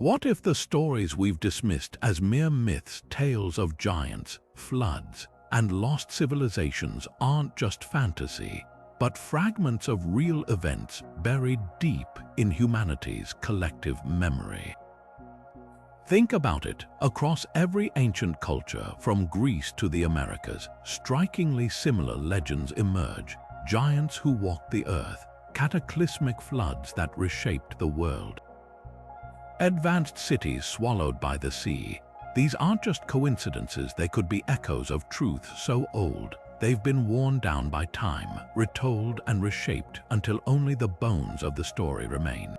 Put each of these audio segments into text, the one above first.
What if the stories we've dismissed as mere myths, tales of giants, floods, and lost civilizations aren't just fantasy, but fragments of real events buried deep in humanity's collective memory? Think about it. Across every ancient culture, from Greece to the Americas, strikingly similar legends emerge. Giants who walked the earth, cataclysmic floods that reshaped the world, advanced cities swallowed by the sea. These aren't just coincidences, they could be echoes of truth so old they've been worn down by time, retold and reshaped until only the bones of the story remain.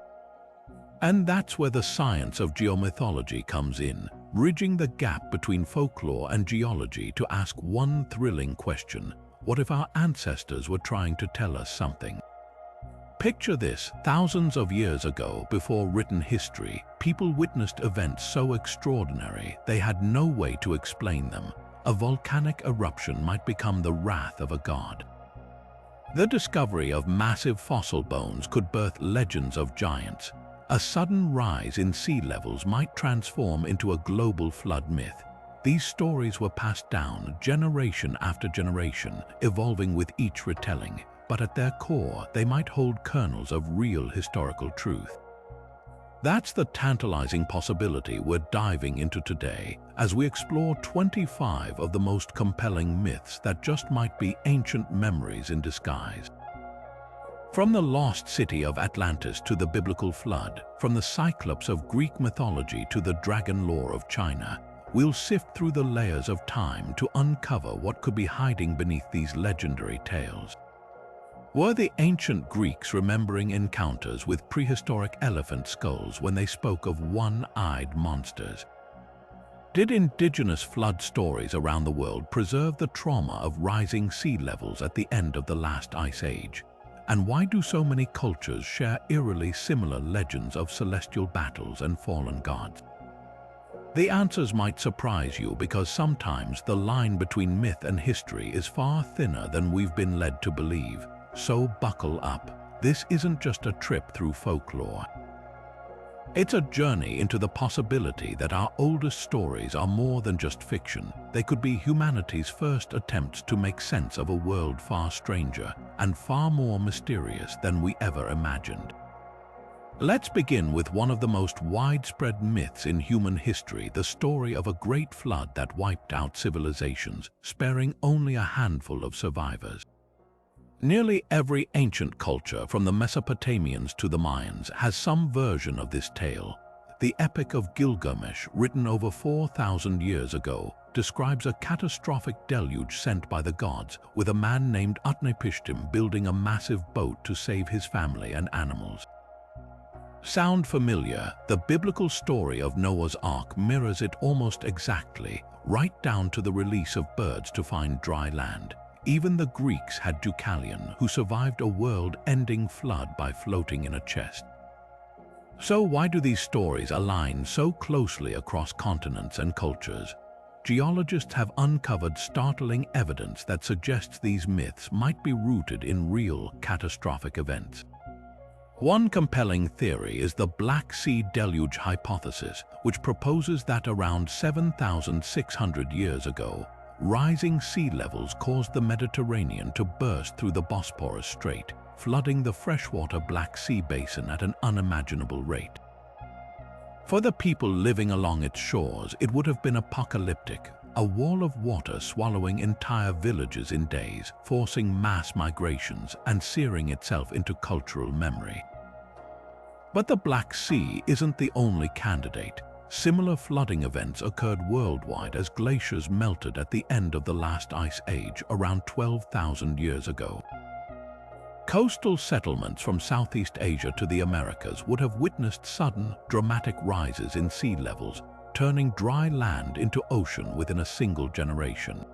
And that's where the science of geomythology comes in, bridging the gap between folklore and geology to ask one thrilling question: what if our ancestors were trying to tell us something? Picture this: thousands of years ago, before written history, people witnessed events so extraordinary they had no way to explain them. A volcanic eruption might become the wrath of a god. The discovery of massive fossil bones could birth legends of giants. A sudden rise in sea levels might transform into a global flood myth. These stories were passed down generation after generation, evolving with each retelling. But at their core, they might hold kernels of real historical truth. That's the tantalizing possibility we're diving into today, as we explore 25 of the most compelling myths that just might be ancient memories in disguise. From the lost city of Atlantis to the biblical flood, from the Cyclops of Greek mythology to the dragon lore of China, we'll sift through the layers of time to uncover what could be hiding beneath these legendary tales. Were the ancient Greeks remembering encounters with prehistoric elephant skulls when they spoke of one-eyed monsters? Did indigenous flood stories around the world preserve the trauma of rising sea levels at the end of the last ice age? And why do so many cultures share eerily similar legends of celestial battles and fallen gods? The answers might surprise you, because sometimes the line between myth and history is far thinner than we've been led to believe. So buckle up. This isn't just a trip through folklore. It's a journey into the possibility that our oldest stories are more than just fiction. They could be humanity's first attempts to make sense of a world far stranger and far more mysterious than we ever imagined. Let's begin with one of the most widespread myths in human history, the story of a great flood that wiped out civilizations, sparing only a handful of survivors. Nearly every ancient culture, from the Mesopotamians to the Mayans, has some version of this tale. The Epic of Gilgamesh, written over 4,000 years ago, describes a catastrophic deluge sent by the gods, with a man named Utnapishtim building a massive boat to save his family and animals. Sound familiar? The biblical story of Noah's Ark mirrors it almost exactly, right down to the release of birds to find dry land. Even the Greeks had Deucalion, who survived a world-ending flood by floating in a chest. So why do these stories align so closely across continents and cultures? Geologists have uncovered startling evidence that suggests these myths might be rooted in real catastrophic events. One compelling theory is the Black Sea Deluge hypothesis, which proposes that around 7,600 years ago, rising sea levels caused the Mediterranean to burst through the Bosporus Strait, flooding the freshwater Black Sea basin at an unimaginable rate. For the people living along its shores, it would have been apocalyptic, a wall of water swallowing entire villages in days, forcing mass migrations and searing itself into cultural memory. But the Black Sea isn't the only candidate. Similar flooding events occurred worldwide as glaciers melted at the end of the last ice age around 12,000 years ago. Coastal settlements from Southeast Asia to the Americas would have witnessed sudden, dramatic rises in sea levels, turning dry land into ocean within a single generation.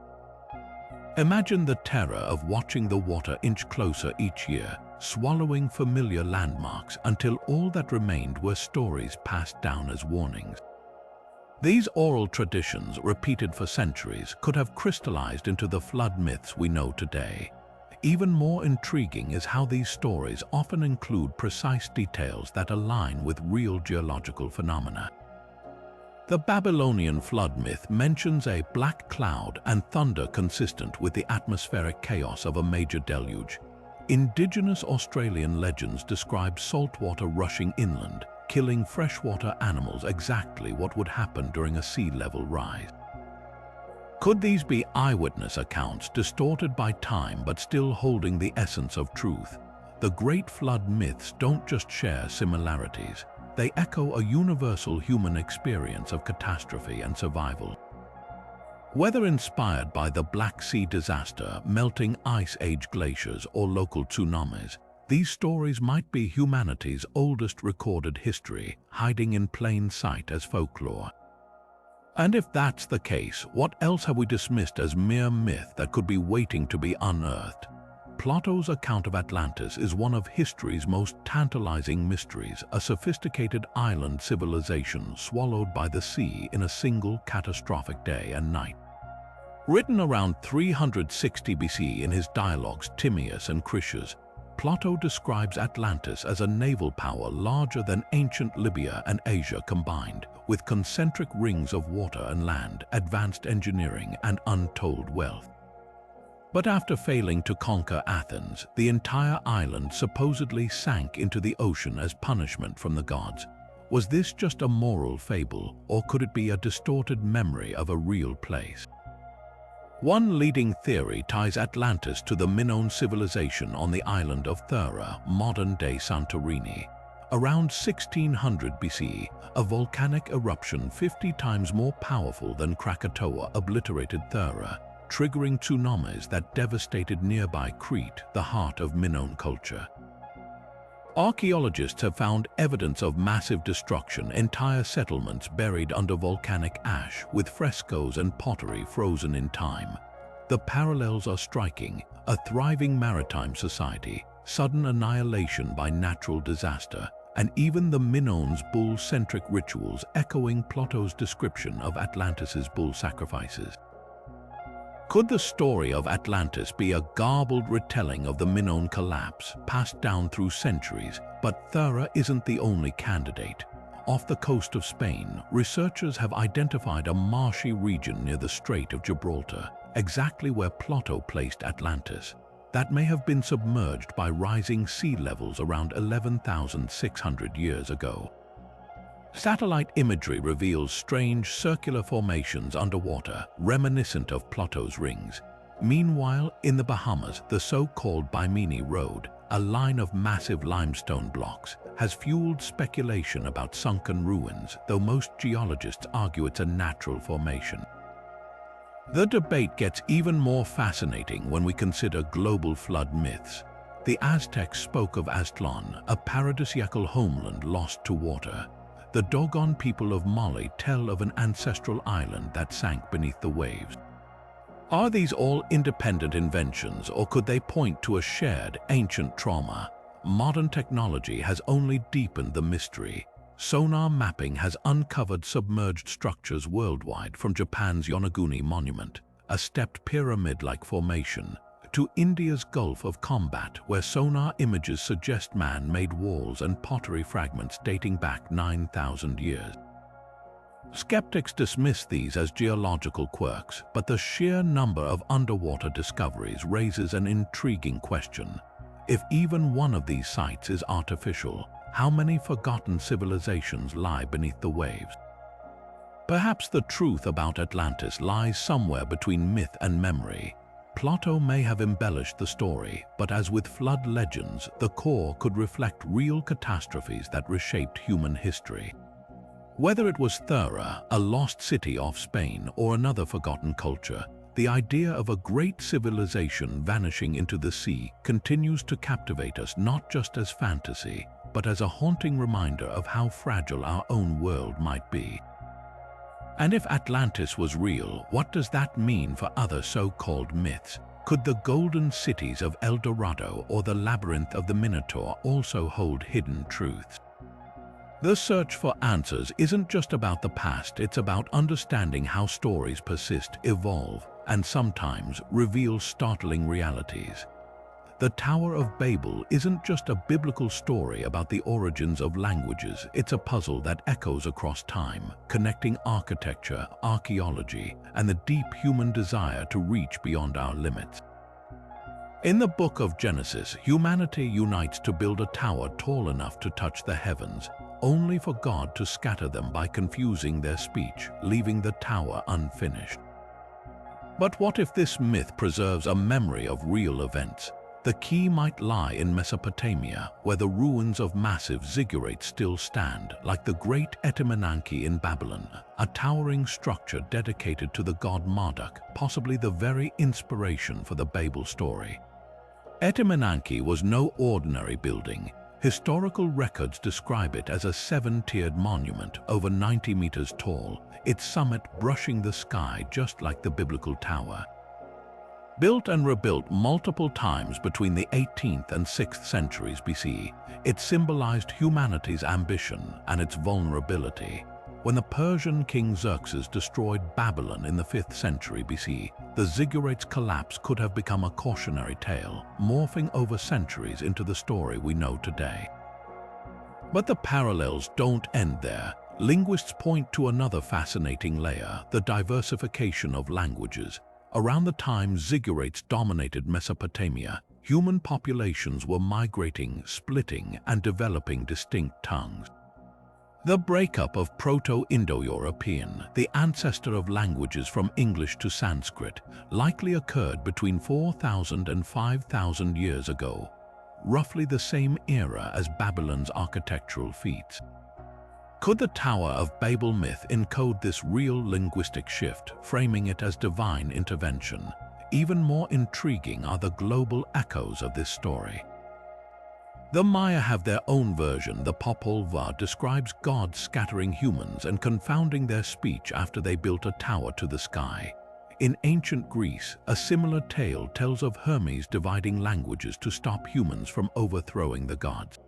Imagine the terror of watching the water inch closer each year, swallowing familiar landmarks until all that remained were stories passed down as warnings. These oral traditions, repeated for centuries, could have crystallized into the flood myths we know today. even more intriguing is how these stories often include precise details that align with real geological phenomena. The Babylonian flood myth mentions a black cloud and thunder consistent with the atmospheric chaos of a major deluge. Indigenous Australian legends describe saltwater rushing inland, killing freshwater animals, exactly what would happen during a sea level rise. Could these be eyewitness accounts distorted by time but still holding the essence of truth? The great flood myths don't just share similarities, they echo a universal human experience of catastrophe and survival. Whether inspired by the Black Sea disaster, melting ice age glaciers, or local tsunamis, these stories might be humanity's oldest recorded history, hiding in plain sight as folklore. And if that's the case, what else have we dismissed as mere myth that could be waiting to be unearthed? Plato's account of Atlantis is one of history's most tantalizing mysteries, a sophisticated island civilization swallowed by the sea in a single catastrophic day and night. Written around 360 BC in his dialogues Timaeus and Critias, Plato describes Atlantis as a naval power larger than ancient Libya and Asia combined, with concentric rings of water and land, advanced engineering, and untold wealth. But after failing to conquer Athens, the entire island supposedly sank into the ocean as punishment from the gods. Was this just a moral fable, or could it be a distorted memory of a real place? One leading theory ties Atlantis to the Minoan civilization on the island of Thera, modern-day Santorini. Around 1600 BC, a volcanic eruption 50 times more powerful than Krakatoa obliterated Thera, triggering tsunamis that devastated nearby Crete, the heart of Minoan culture. Archaeologists have found evidence of massive destruction, entire settlements buried under volcanic ash, with frescoes and pottery frozen in time. The parallels are striking: a thriving maritime society, sudden annihilation by natural disaster, and even the Minoans' bull-centric rituals echoing Plato's description of Atlantis's bull sacrifices. Could the story of Atlantis be a garbled retelling of the Minoan collapse, passed down through centuries? But Thera isn't the only candidate. Off the coast of Spain, researchers have identified a marshy region near the Strait of Gibraltar, exactly where Plato placed Atlantis, that may have been submerged by rising sea levels around 11,600 years ago. Satellite imagery reveals strange circular formations underwater, reminiscent of Plato's rings. Meanwhile, in the Bahamas, the so-called Bimini Road, a line of massive limestone blocks, has fueled speculation about sunken ruins, though most geologists argue it's a natural formation. The debate gets even more fascinating when we consider global flood myths. The Aztecs spoke of Aztlan, a paradisiacal homeland lost to water. The Dogon people of Mali tell of an ancestral island that sank beneath the waves. Are these all independent inventions, or could they point to a shared, ancient trauma? Modern technology has only deepened the mystery. Sonar mapping has uncovered submerged structures worldwide, from Japan's Yonaguni Monument, a stepped pyramid-like formation, to India's Gulf of Combat, where sonar images suggest man-made walls and pottery fragments dating back 9,000 years. Skeptics dismiss these as geological quirks, but the sheer number of underwater discoveries raises an intriguing question. If even one of these sites is artificial, how many forgotten civilizations lie beneath the waves? Perhaps the truth about Atlantis lies somewhere between myth and memory. Plato may have embellished the story, but as with flood legends, the core could reflect real catastrophes that reshaped human history. Whether it was Thera, a lost city off Spain, or another forgotten culture, the idea of a great civilization vanishing into the sea continues to captivate us, not just as fantasy, but as a haunting reminder of how fragile our own world might be. And if Atlantis was real, what does that mean for other so-called myths? Could the golden cities of El Dorado or the labyrinth of the Minotaur also hold hidden truths? The search for answers isn't just about the past, it's about understanding how stories persist, evolve, and sometimes reveal startling realities. The Tower of Babel isn't just a biblical story about the origins of languages, it's a puzzle that echoes across time, connecting architecture, archaeology, and the deep human desire to reach beyond our limits. In the book of Genesis, humanity unites to build a tower tall enough to touch the heavens, only for God to scatter them by confusing their speech, leaving the tower unfinished. But what if this myth preserves a memory of real events? The key might lie in Mesopotamia, where the ruins of massive ziggurats still stand, like the great Etemenanki in Babylon, a towering structure dedicated to the god Marduk, possibly the very inspiration for the Babel story. Etemenanki was no ordinary building. Historical records describe it as a 7-tiered monument over 90 meters tall, its summit brushing the sky just like the biblical tower. Built and rebuilt multiple times between the 18th and 6th centuries BC, it symbolized humanity's ambition and its vulnerability. When the Persian king Xerxes destroyed Babylon in the 5th century BC, the ziggurate's collapse could have become a cautionary tale, morphing over centuries into the story we know today. But the parallels don't end there. Linguists point to another fascinating layer, the diversification of languages. Around the time ziggurates dominated Mesopotamia, human populations were migrating, splitting, and developing distinct tongues. The breakup of Proto-Indo-European, the ancestor of languages from English to Sanskrit, likely occurred between 4,000 and 5,000 years ago, roughly the same era as Babylon's architectural feats. Could the Tower of Babel myth encode this real linguistic shift, framing it as divine intervention? Even more intriguing are the global echoes of this story. The Maya have their own version. The Popol Vuh describes gods scattering humans and confounding their speech after they built a tower to the sky. In ancient Greece, a similar tale tells of Hermes dividing languages to stop humans from overthrowing the gods.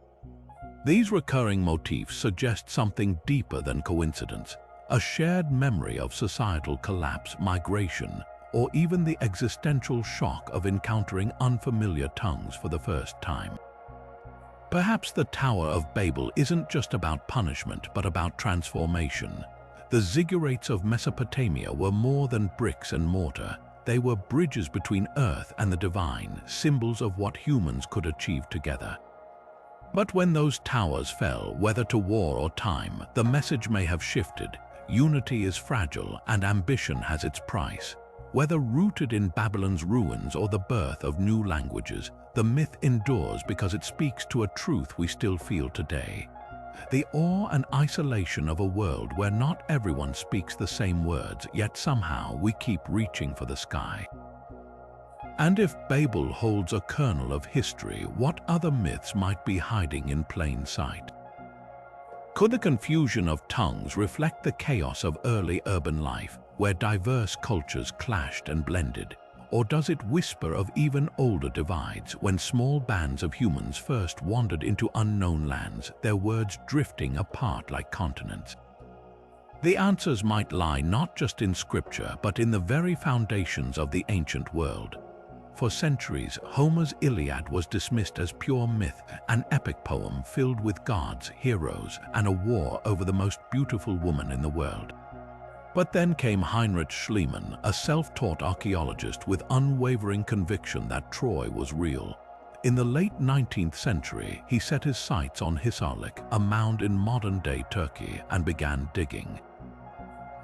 These recurring motifs suggest something deeper than coincidence, a shared memory of societal collapse, migration, or even the existential shock of encountering unfamiliar tongues for the first time. Perhaps the Tower of Babel isn't just about punishment, but about transformation. The ziggurates of Mesopotamia were more than bricks and mortar. They were bridges between earth and the divine, symbols of what humans could achieve together. But when those towers fell, whether to war or time, the message may have shifted. Unity is fragile and ambition has its price. Whether rooted in Babylon's ruins or the birth of new languages, the myth endures because it speaks to a truth we still feel today. The awe and isolation of a world where not everyone speaks the same words, yet somehow we keep reaching for the sky. And if Babel holds a kernel of history, what other myths might be hiding in plain sight? Could the confusion of tongues reflect the chaos of early urban life, where diverse cultures clashed and blended? Or does it whisper of even older divides, when small bands of humans first wandered into unknown lands, their words drifting apart like continents? The answers might lie not just in scripture, but in the very foundations of the ancient world. For centuries, Homer's Iliad was dismissed as pure myth, an epic poem filled with gods, heroes, and a war over the most beautiful woman in the world. But then came Heinrich Schliemann, a self-taught archaeologist with unwavering conviction that Troy was real. In the late 19th century, he set his sights on Hisarlik, a mound in modern-day Turkey, and began digging.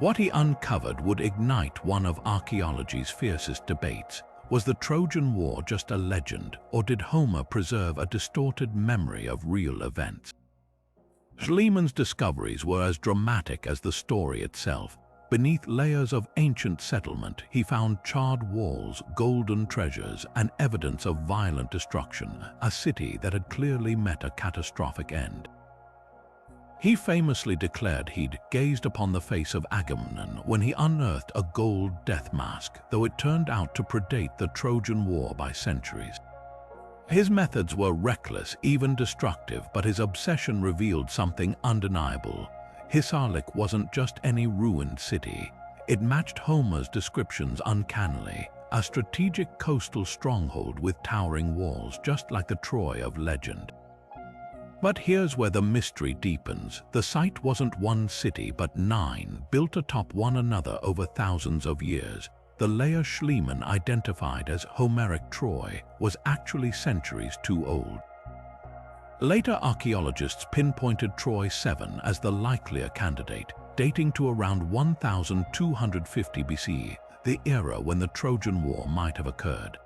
What he uncovered would ignite one of archaeology's fiercest debates. Was the Trojan War just a legend, or did Homer preserve a distorted memory of real events? Schliemann's discoveries were as dramatic as the story itself. Beneath layers of ancient settlement, he found charred walls, golden treasures, and evidence of violent destruction, a city that had clearly met a catastrophic end. He famously declared he'd gazed upon the face of Agamemnon when he unearthed a gold death mask, though it turned out to predate the Trojan War by centuries. His methods were reckless, even destructive, but his obsession revealed something undeniable. Hisarlik wasn't just any ruined city. It matched Homer's descriptions uncannily, a strategic coastal stronghold with towering walls just like the Troy of legend. But here's where the mystery deepens. The site wasn't one city but 9, built atop one another over thousands of years. The layer Schliemann identified as Homeric Troy was actually centuries too old. Later archaeologists pinpointed Troy 7 as the likelier candidate, dating to around 1250 BC, the era when the Trojan War might have occurred.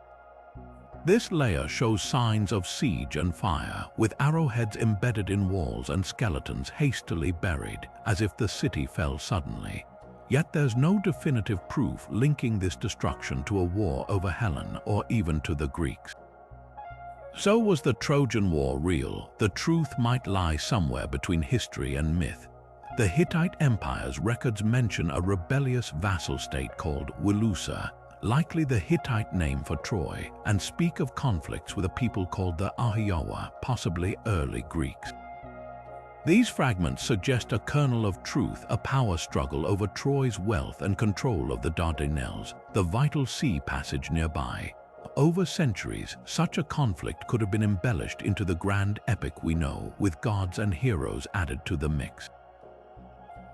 This layer shows signs of siege and fire, with arrowheads embedded in walls and skeletons hastily buried, as if the city fell suddenly. Yet there's no definitive proof linking this destruction to a war over Helen or even to the Greeks. So was the Trojan War real? The truth might lie somewhere between history and myth. The Hittite Empire's records mention a rebellious vassal state called Wilusa, likely the Hittite name for Troy, and speak of conflicts with a people called the Ahiyawa, possibly early Greeks. These fragments suggest a kernel of truth, a power struggle over Troy's wealth and control of the Dardanelles, the vital sea passage nearby. Over centuries, such a conflict could have been embellished into the grand epic we know, with gods and heroes added to the mix.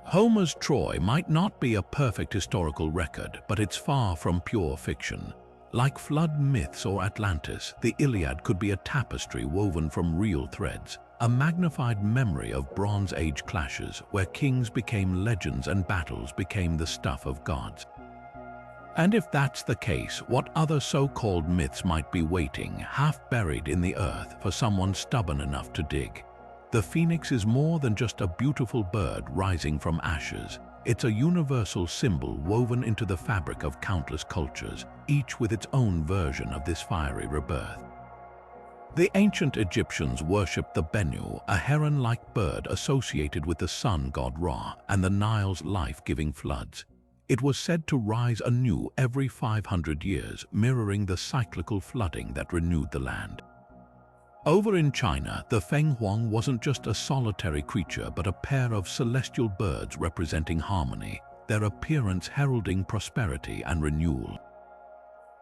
Homer's Troy might not be a perfect historical record, but it's far from pure fiction. Like flood myths or Atlantis, the Iliad could be a tapestry woven from real threads, a magnified memory of Bronze Age clashes where kings became legends and battles became the stuff of gods. And if that's the case, what other so-called myths might be waiting, half buried in the earth, for someone stubborn enough to dig? The phoenix is more than just a beautiful bird rising from ashes. It's a universal symbol woven into the fabric of countless cultures, each with its own version of this fiery rebirth. The ancient Egyptians worshipped the Bennu, a heron-like bird associated with the sun god Ra and the Nile's life-giving floods. It was said to rise anew every 500 years, mirroring the cyclical flooding that renewed the land. Over in China, the Feng Huang wasn't just a solitary creature but a pair of celestial birds representing harmony, their appearance heralding prosperity and renewal.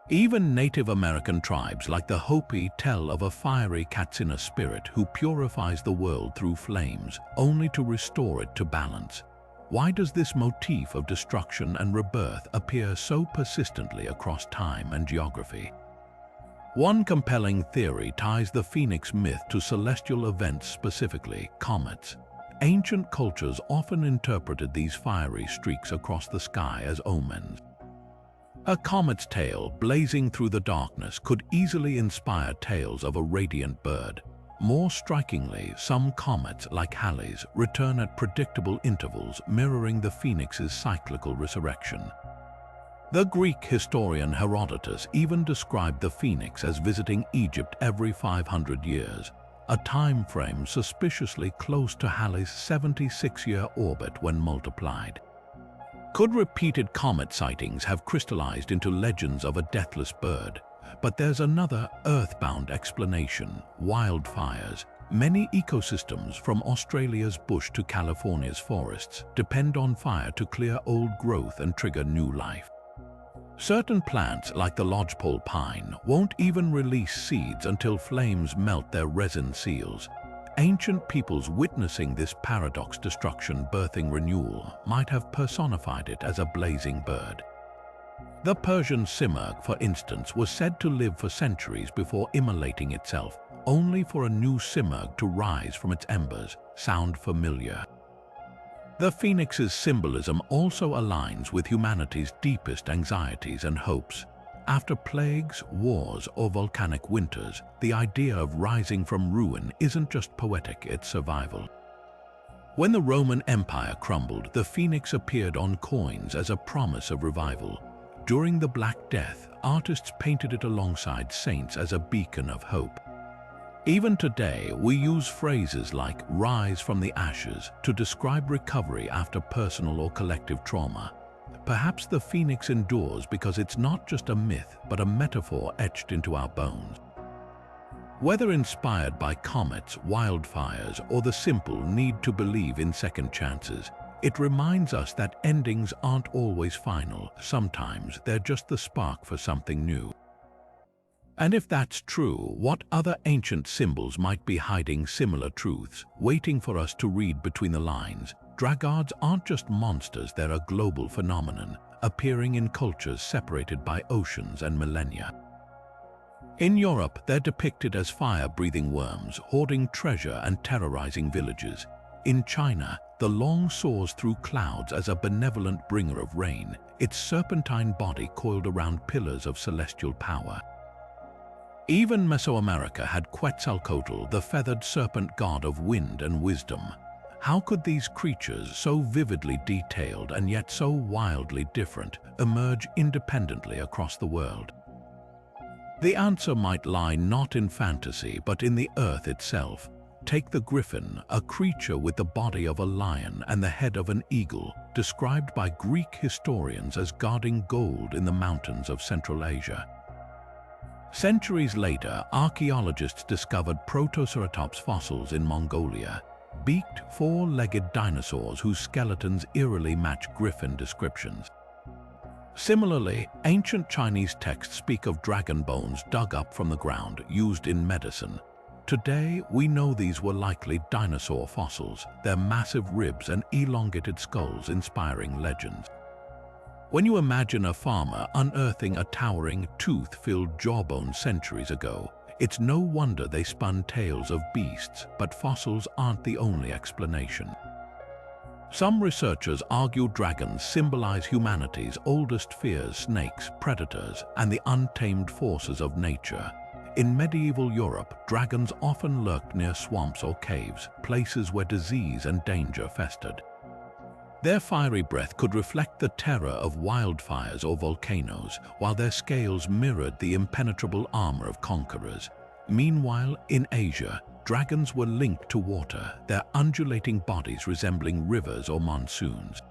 Even Native American tribes like the Hopi tell of a fiery Katsina spirit who purifies the world through flames, only to restore it to balance. Why does this motif of destruction and rebirth appear so persistently across time and geography? One compelling theory ties the phoenix myth to celestial events, specifically comets. Ancient cultures often interpreted these fiery streaks across the sky as omens. A comet's tail blazing through the darkness could easily inspire tales of a radiant bird. More strikingly, some comets, like Halley's, return at predictable intervals, mirroring the phoenix's cyclical resurrection. The Greek historian Herodotus even described the phoenix as visiting Egypt every 500 years, a time frame suspiciously close to Halley's 76-year orbit when multiplied. Could repeated comet sightings have crystallized into legends of a deathless bird? But there's another earthbound explanation: wildfires. Many ecosystems, from Australia's bush to California's forests, depend on fire to clear old growth and trigger new life. Certain plants, like the lodgepole pine, won't even release seeds until flames melt their resin seals. Ancient peoples witnessing this paradox, destruction birthing renewal, might have personified it as a blazing bird. The Persian simurgh, for instance, was said to live for centuries before immolating itself, only for a new simurgh to rise from its embers. Sound familiar? The phoenix's symbolism also aligns with humanity's deepest anxieties and hopes. After plagues, wars, or volcanic winters, the idea of rising from ruin isn't just poetic, it's survival. When the Roman Empire crumbled, the phoenix appeared on coins as a promise of revival. During the Black Death, artists painted it alongside saints as a beacon of hope. Even today, we use phrases like "rise from the ashes" to describe recovery after personal or collective trauma. Perhaps the phoenix endures because it's not just a myth, but a metaphor etched into our bones. Whether inspired by comets, wildfires, or the simple need to believe in second chances, It reminds us that endings aren't always final. Sometimes they're just the spark for something new. And if that's true, what other ancient symbols might be hiding similar truths, waiting for us to read between the lines? Dragons aren't just monsters, they're a global phenomenon, appearing in cultures separated by oceans and millennia. In Europe, they're depicted as fire-breathing worms, hoarding treasure and terrorizing villages. In China, the long soars through clouds as a benevolent bringer of rain, its serpentine body coiled around pillars of celestial power. Even Mesoamerica had Quetzalcoatl, the feathered serpent god of wind and wisdom. How could these creatures, so vividly detailed and yet so wildly different, emerge independently across the world? The answer might lie not in fantasy, but in the earth itself. Take the griffin, a creature with the body of a lion and the head of an eagle, described by Greek historians as guarding gold in the mountains of Central Asia. Centuries later, archaeologists discovered Protoceratops fossils in Mongolia, beaked, four-legged dinosaurs whose skeletons eerily match griffin descriptions. Similarly, ancient Chinese texts speak of dragon bones dug up from the ground, used in medicine. Today, we know these were likely dinosaur fossils, their massive ribs and elongated skulls inspiring legends. When you imagine a farmer unearthing a towering, tooth-filled jawbone centuries ago, it's no wonder they spun tales of beasts, but fossils aren't the only explanation. Some researchers argue dragons symbolize humanity's oldest fears: snakes, predators, and the untamed forces of nature. In medieval Europe, dragons often lurked near swamps or caves, places where disease and danger festered. Their fiery breath could reflect the terror of wildfires or volcanoes, while their scales mirrored the impenetrable armor of conquerors. Meanwhile, in Asia, dragons were linked to water, their undulating bodies resembling rivers or monsoons.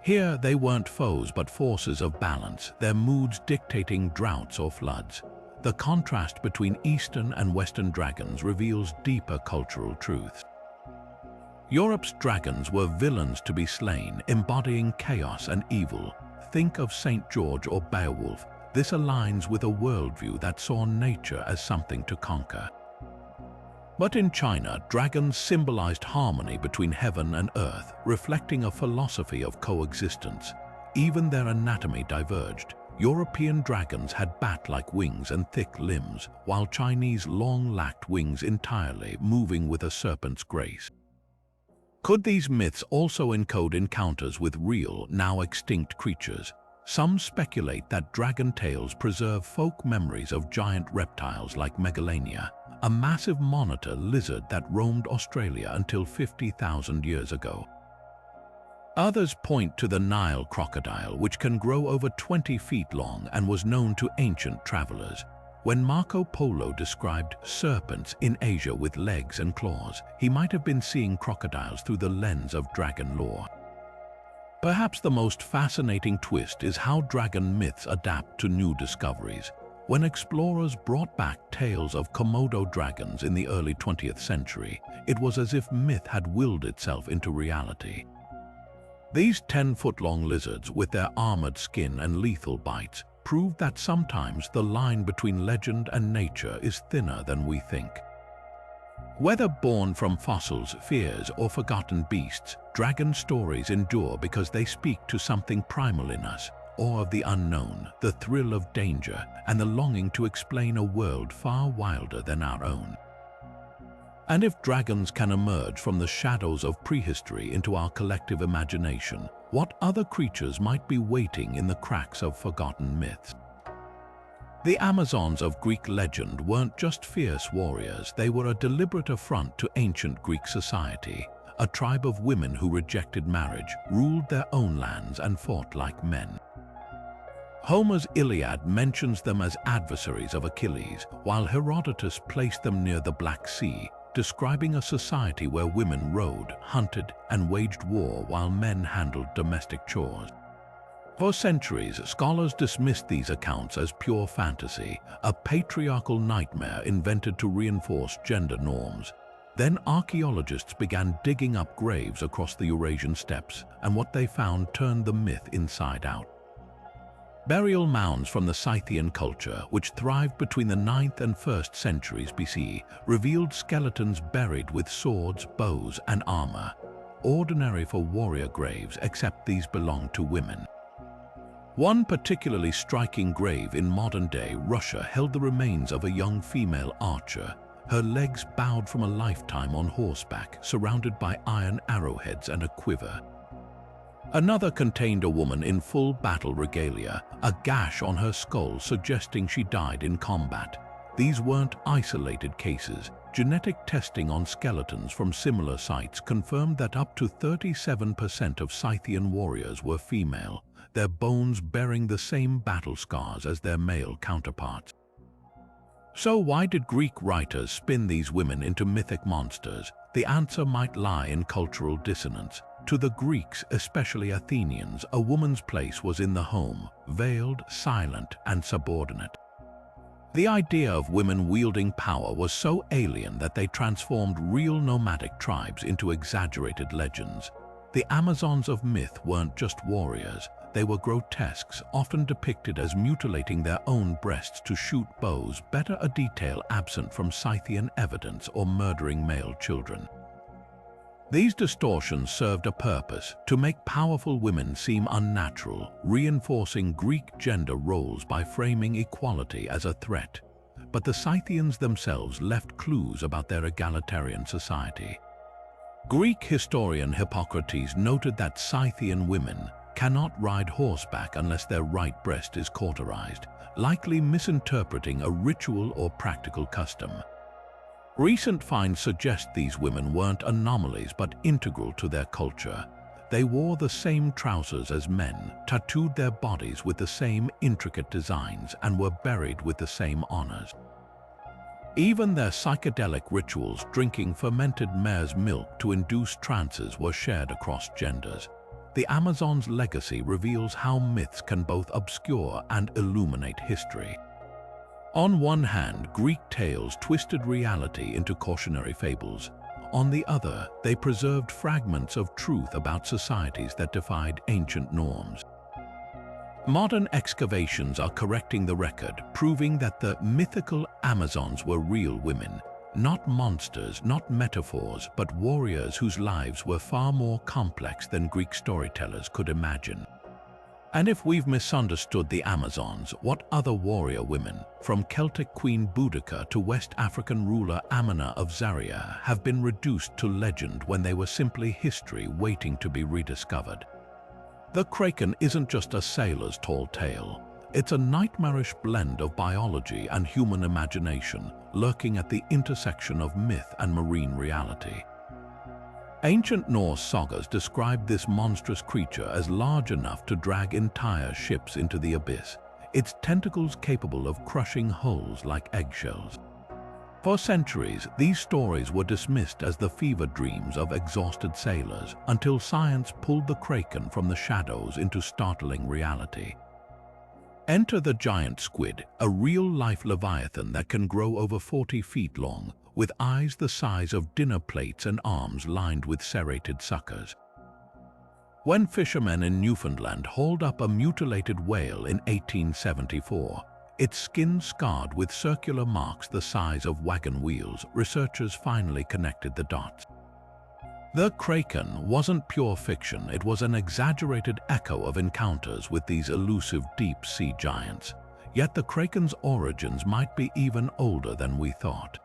Here, they weren't foes but forces of balance, their moods dictating droughts or floods. The contrast between Eastern and Western dragons reveals deeper cultural truths. Europe's dragons were villains to be slain, embodying chaos and evil. Think of St. George or Beowulf. This aligns with a worldview that saw nature as something to conquer. But in China, dragons symbolized harmony between heaven and earth, reflecting a philosophy of coexistence. Even their anatomy diverged. European dragons had bat-like wings and thick limbs, while Chinese long lacked wings entirely, moving with a serpent's grace. Could these myths also encode encounters with real, now extinct creatures? Some speculate that dragon tales preserve folk memories of giant reptiles like Megalania, a massive monitor lizard that roamed Australia until 50,000 years ago. Others point to the Nile crocodile, which can grow over 20 feet long and was known to ancient travelers. When Marco Polo described serpents in Asia with legs and claws, he might have been seeing crocodiles through the lens of dragon lore. Perhaps the most fascinating twist is how dragon myths adapt to new discoveries. When explorers brought back tales of Komodo dragons in the early 20th century, it was as if myth had willed itself into reality. These 10-foot-long lizards, with their armored skin and lethal bites, proved that sometimes the line between legend and nature is thinner than we think. Whether born from fossils, fears, or forgotten beasts, dragon stories endure because they speak to something primal in us, awe of the unknown, the thrill of danger, and the longing to explain a world far wilder than our own. And if dragons can emerge from the shadows of prehistory into our collective imagination, what other creatures might be waiting in the cracks of forgotten myths? The Amazons of Greek legend weren't just fierce warriors, they were a deliberate affront to ancient Greek society. A tribe of women who rejected marriage, ruled their own lands, and fought like men. Homer's Iliad mentions them as adversaries of Achilles, while Herodotus placed them near the Black Sea, describing a society where women rode, hunted, and waged war while men handled domestic chores. For centuries, scholars dismissed these accounts as pure fantasy, a patriarchal nightmare invented to reinforce gender norms. Then archaeologists began digging up graves across the Eurasian steppes, and what they found turned the myth inside out. Burial mounds from the Scythian culture, which thrived between the 9th and 1st centuries BCE, revealed skeletons buried with swords, bows, and armor, ordinary for warrior graves, except these belonged to women. One particularly striking grave in modern-day Russia held the remains of a young female archer, her legs bowed from a lifetime on horseback, surrounded by iron arrowheads and a quiver. Another contained a woman in full battle regalia, a gash on her skull suggesting she died in combat. These weren't isolated cases. Genetic testing on skeletons from similar sites confirmed that up to 37% of Scythian warriors were female, their bones bearing the same battle scars as their male counterparts. So why did Greek writers spin these women into mythic monsters? The answer might lie in cultural dissonance. To the Greeks, especially Athenians, a woman's place was in the home, veiled, silent, and subordinate. The idea of women wielding power was so alien that they transformed real nomadic tribes into exaggerated legends. The Amazons of myth weren't just warriors, they were grotesques, often depicted as mutilating their own breasts to shoot bows, better a detail absent from Scythian evidence, or murdering male children. These distortions served a purpose: to make powerful women seem unnatural, reinforcing Greek gender roles by framing equality as a threat. But the Scythians themselves left clues about their egalitarian society. Greek historian Hippocrates noted that Scythian women cannot ride horseback unless their right breast is cauterized, likely misinterpreting a ritual or practical custom. Recent finds suggest these women weren't anomalies but integral to their culture. They wore the same trousers as men, tattooed their bodies with the same intricate designs, and were buried with the same honors. Even their psychedelic rituals, drinking fermented mare's milk to induce trances, were shared across genders. The Amazons' legacy reveals how myths can both obscure and illuminate history. On one hand, Greek tales twisted reality into cautionary fables. On the other, they preserved fragments of truth about societies that defied ancient norms. Modern excavations are correcting the record, proving that the mythical Amazons were real women, not monsters, not metaphors, but warriors whose lives were far more complex than Greek storytellers could imagine. And if we've misunderstood the Amazons, what other warrior women, from Celtic Queen Boudica to West African ruler Amina of Zaria, have been reduced to legend when they were simply history waiting to be rediscovered? The Kraken isn't just a sailor's tall tale. It's a nightmarish blend of biology and human imagination, lurking at the intersection of myth and marine reality. Ancient Norse sagas described this monstrous creature as large enough to drag entire ships into the abyss, its tentacles capable of crushing hulls like eggshells. For centuries, these stories were dismissed as the fever dreams of exhausted sailors, until science pulled the Kraken from the shadows into startling reality. Enter the giant squid, a real-life leviathan that can grow over 40 feet long, with eyes the size of dinner plates and arms lined with serrated suckers. When fishermen in Newfoundland hauled up a mutilated whale in 1874, its skin scarred with circular marks the size of wagon wheels, researchers finally connected the dots. The Kraken wasn't pure fiction, it was an exaggerated echo of encounters with these elusive deep-sea giants. Yet the Kraken's origins might be even older than we thought.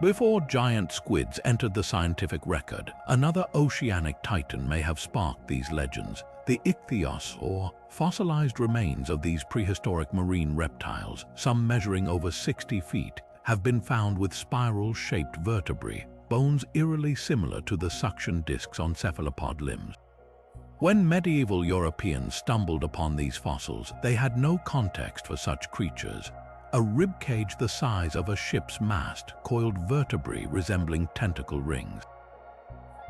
Before giant squids entered the scientific record, another oceanic titan may have sparked these legends. The ichthyos, or fossilized remains of these prehistoric marine reptiles, some measuring over 60 feet, have been found with spiral-shaped vertebrae, bones eerily similar to the suction discs on cephalopod limbs. When medieval Europeans stumbled upon these fossils, they had no context for such creatures. A ribcage the size of a ship's mast, coiled vertebrae resembling tentacle rings.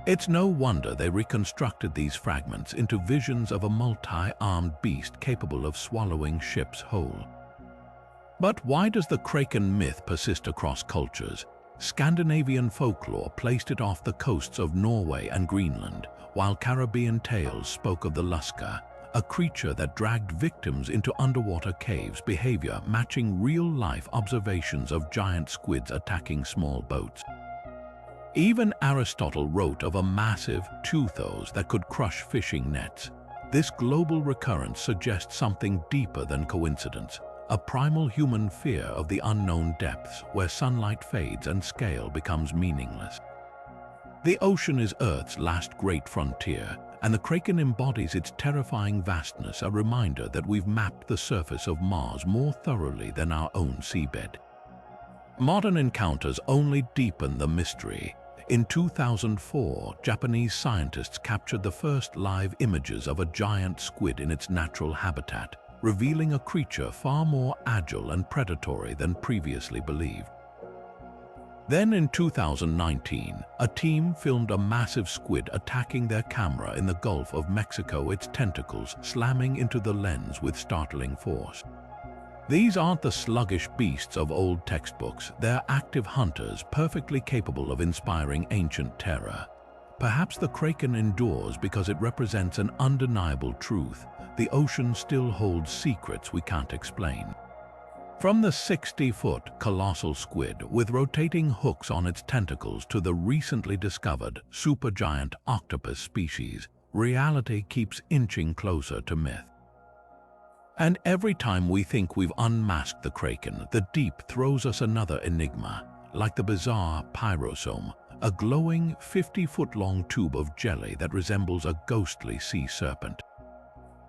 It's no wonder they reconstructed these fragments into visions of a multi-armed beast capable of swallowing ships whole. But why does the Kraken myth persist across cultures? Scandinavian folklore placed it off the coasts of Norway and Greenland, while Caribbean tales spoke of the Lusker, a creature that dragged victims into underwater caves, behavior matching real-life observations of giant squids attacking small boats. Even Aristotle wrote of a massive teuthos that could crush fishing nets. This global recurrence suggests something deeper than coincidence, a primal human fear of the unknown depths where sunlight fades and scale becomes meaningless. The ocean is Earth's last great frontier, and the kraken embodies its terrifying vastness, a reminder that we've mapped the surface of Mars more thoroughly than our own seabed. Modern encounters only deepen the mystery. In 2004, Japanese scientists captured the first live images of a giant squid in its natural habitat, revealing a creature far more agile and predatory than previously believed. Then in 2019, a team filmed a massive squid attacking their camera in the Gulf of Mexico, its tentacles slamming into the lens with startling force. These aren't the sluggish beasts of old textbooks, they're active hunters perfectly capable of inspiring ancient terror. Perhaps the kraken endures because it represents an undeniable truth: the ocean still holds secrets we can't explain. From the 60-foot colossal squid with rotating hooks on its tentacles to the recently discovered supergiant octopus species, reality keeps inching closer to myth. And every time we think we've unmasked the kraken, the deep throws us another enigma, like the bizarre pyrosome, a glowing 50-foot-long tube of jelly that resembles a ghostly sea serpent.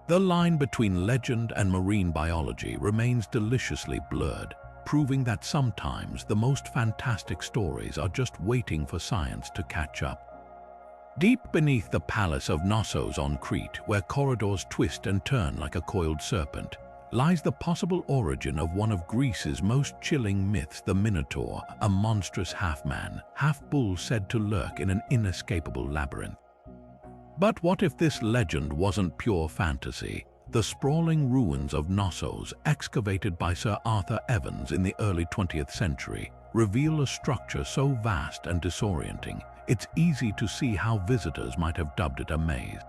The line between legend and marine biology remains deliciously blurred, proving that sometimes the most fantastic stories are just waiting for science to catch up. Deep beneath the palace of Knossos on Crete, where corridors twist and turn like a coiled serpent, lies the possible origin of one of Greece's most chilling myths, the Minotaur, a monstrous half-man, half-bull said to lurk in an inescapable labyrinth. But what if this legend wasn't pure fantasy? The sprawling ruins of Knossos, excavated by Sir Arthur Evans in the early 20th century, reveal a structure so vast and disorienting, it's easy to see how visitors might have dubbed it a maze.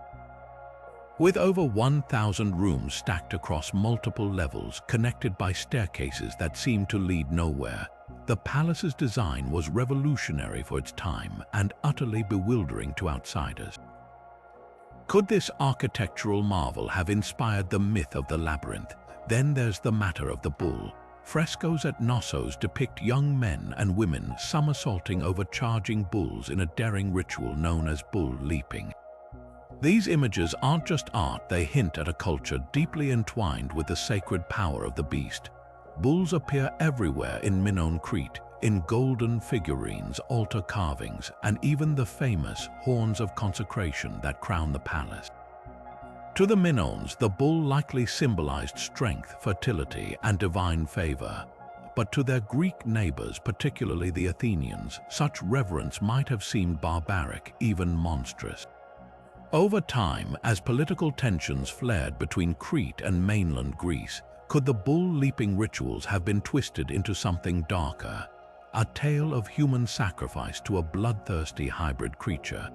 With over 1,000 rooms stacked across multiple levels, connected by staircases that seem to lead nowhere, the palace's design was revolutionary for its time and utterly bewildering to outsiders. Could this architectural marvel have inspired the myth of the labyrinth? Then there's the matter of the bull. Frescoes at Knossos depict young men and women somersaulting over charging bulls in a daring ritual known as bull leaping. These images aren't just art, they hint at a culture deeply entwined with the sacred power of the beast. Bulls appear everywhere in Minoan Crete, in golden figurines, altar carvings, and even the famous horns of consecration that crown the palace. To the Minoans, the bull likely symbolized strength, fertility, and divine favor. But to their Greek neighbors, particularly the Athenians, such reverence might have seemed barbaric, even monstrous. Over time, as political tensions flared between Crete and mainland Greece, could the bull-leaping rituals have been twisted into something darker? A tale of human sacrifice to a bloodthirsty hybrid creature.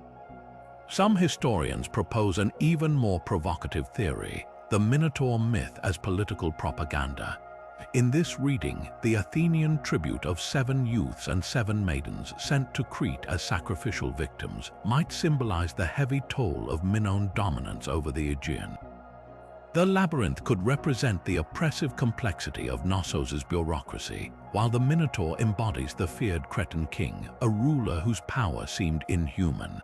Some historians propose an even more provocative theory, the Minotaur myth as political propaganda. In this reading, the Athenian tribute of 7 youths and 7 maidens sent to Crete as sacrificial victims might symbolize the heavy toll of Minoan dominance over the Aegean. The labyrinth could represent the oppressive complexity of Knossos' bureaucracy, while the Minotaur embodies the feared Cretan king, a ruler whose power seemed inhuman.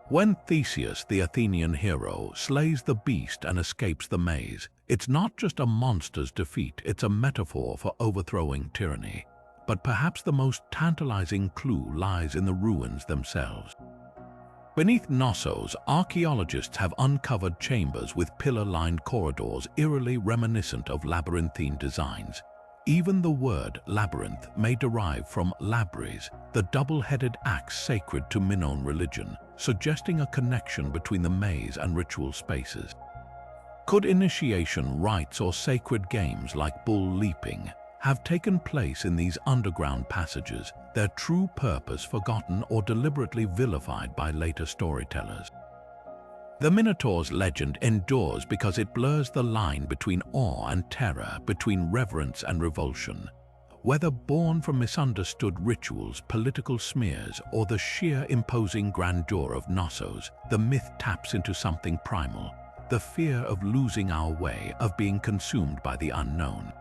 When Theseus, the Athenian hero, slays the beast and escapes the maze, it's not just a monster's defeat, it's a metaphor for overthrowing tyranny. But perhaps the most tantalizing clue lies in the ruins themselves. Beneath Knossos, archaeologists have uncovered chambers with pillar-lined corridors eerily reminiscent of labyrinthine designs. Even the word labyrinth may derive from labris, the double-headed axe sacred to Minoan religion, suggesting a connection between the maze and ritual spaces. Could initiation rites or sacred games like bull leaping have taken place in these underground passages, their true purpose forgotten or deliberately vilified by later storytellers. The Minotaur's legend endures because it blurs the line between awe and terror, between reverence and revulsion. Whether born from misunderstood rituals, political smears, or the sheer imposing grandeur of Knossos, the myth taps into something primal, the fear of losing our way, of being consumed by the unknown.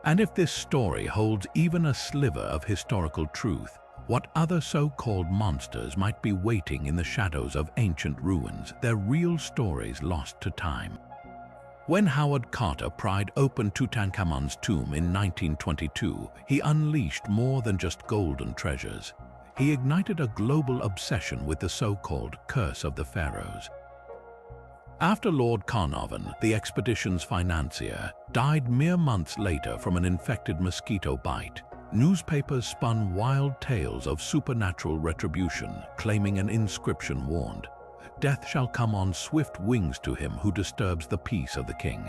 And if this story holds even a sliver of historical truth, what other so-called monsters might be waiting in the shadows of ancient ruins, their real stories lost to time? When Howard Carter pried open Tutankhamun's tomb in 1922, he unleashed more than just golden treasures. He ignited a global obsession with the so-called Curse of the Pharaohs. After Lord Carnarvon, the expedition's financier, died mere months later from an infected mosquito bite, newspapers spun wild tales of supernatural retribution, claiming an inscription warned, "Death shall come on swift wings to him who disturbs the peace of the king."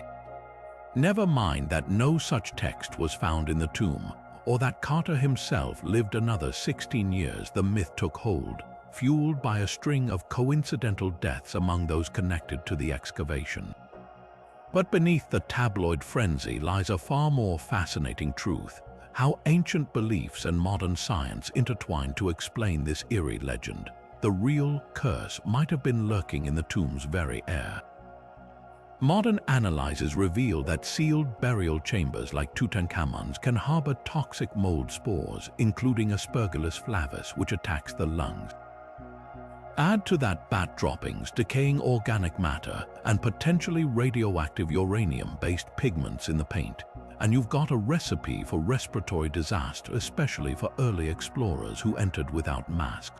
Never mind that no such text was found in the tomb, or that Carter himself lived another 16 years. The myth took hold, fueled by a string of coincidental deaths among those connected to the excavation. But beneath the tabloid frenzy lies a far more fascinating truth: how ancient beliefs and modern science intertwine to explain this eerie legend. The real curse might have been lurking in the tomb's very air. Modern analyses reveal that sealed burial chambers like Tutankhamun's can harbor toxic mold spores, including Aspergillus flavus, which attacks the lungs. Add to that bat droppings, decaying organic matter, and potentially radioactive uranium-based pigments in the paint, and you've got a recipe for respiratory disaster, especially for early explorers who entered without masks.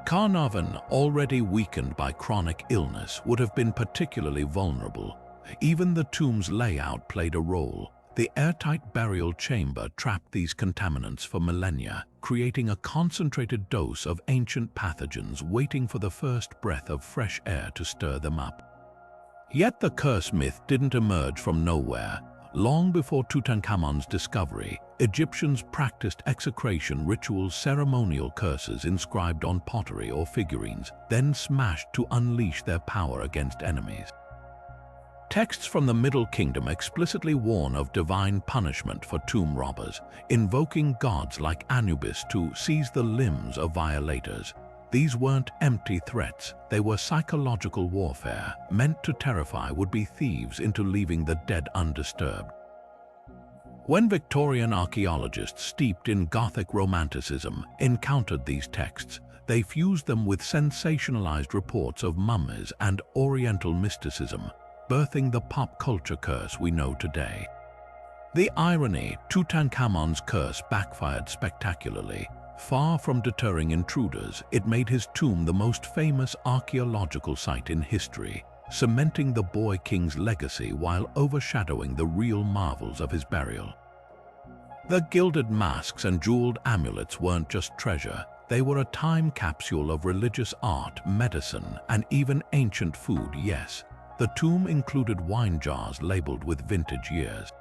Carnarvon, already weakened by chronic illness, would have been particularly vulnerable. Even the tomb's layout played a role. The airtight burial chamber trapped these contaminants for millennia, creating a concentrated dose of ancient pathogens waiting for the first breath of fresh air to stir them up. Yet the curse myth didn't emerge from nowhere. Long before Tutankhamun's discovery, Egyptians practiced execration rituals, ceremonial curses inscribed on pottery or figurines, then smashed to unleash their power against enemies. Texts from the Middle Kingdom explicitly warn of divine punishment for tomb robbers, invoking gods like Anubis to seize the limbs of violators. These weren't empty threats, they were psychological warfare, meant to terrify would-be thieves into leaving the dead undisturbed. When Victorian archaeologists steeped in Gothic romanticism encountered these texts, they fused them with sensationalized reports of mummies and Oriental mysticism, birthing the pop culture curse we know today. The irony: Tutankhamun's curse backfired spectacularly. Far from deterring intruders, it made his tomb the most famous archaeological site in history, cementing the boy king's legacy while overshadowing the real marvels of his burial. The gilded masks and jeweled amulets weren't just treasure, they were a time capsule of religious art, medicine, and even ancient food. Yes, the tomb included wine jars labeled with vintage years.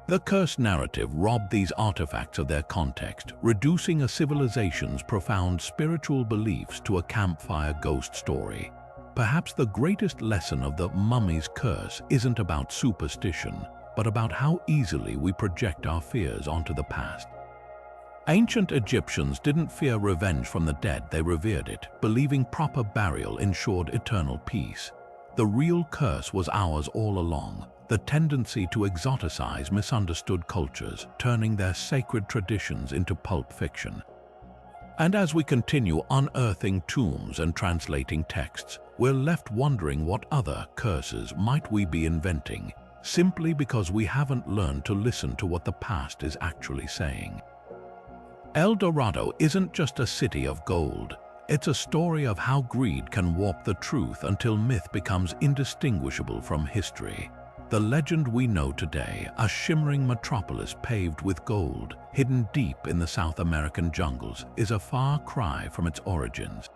The curse narrative robbed these artifacts of their context, reducing a civilization's profound spiritual beliefs to a campfire ghost story. Perhaps the greatest lesson of the mummy's curse isn't about superstition, but about how easily we project our fears onto the past. Ancient Egyptians didn't fear revenge from the dead, they revered it, believing proper burial ensured eternal peace. The real curse was ours all along: the tendency to exoticize misunderstood cultures, turning their sacred traditions into pulp fiction. And as we continue unearthing tombs and translating texts, we're left wondering what other curses might we be inventing, simply because we haven't learned to listen to what the past is actually saying. El Dorado isn't just a city of gold. It's a story of how greed can warp the truth until myth becomes indistinguishable from history. The legend we know today, a shimmering metropolis paved with gold, hidden deep in the South American jungles, is a far cry from its origins.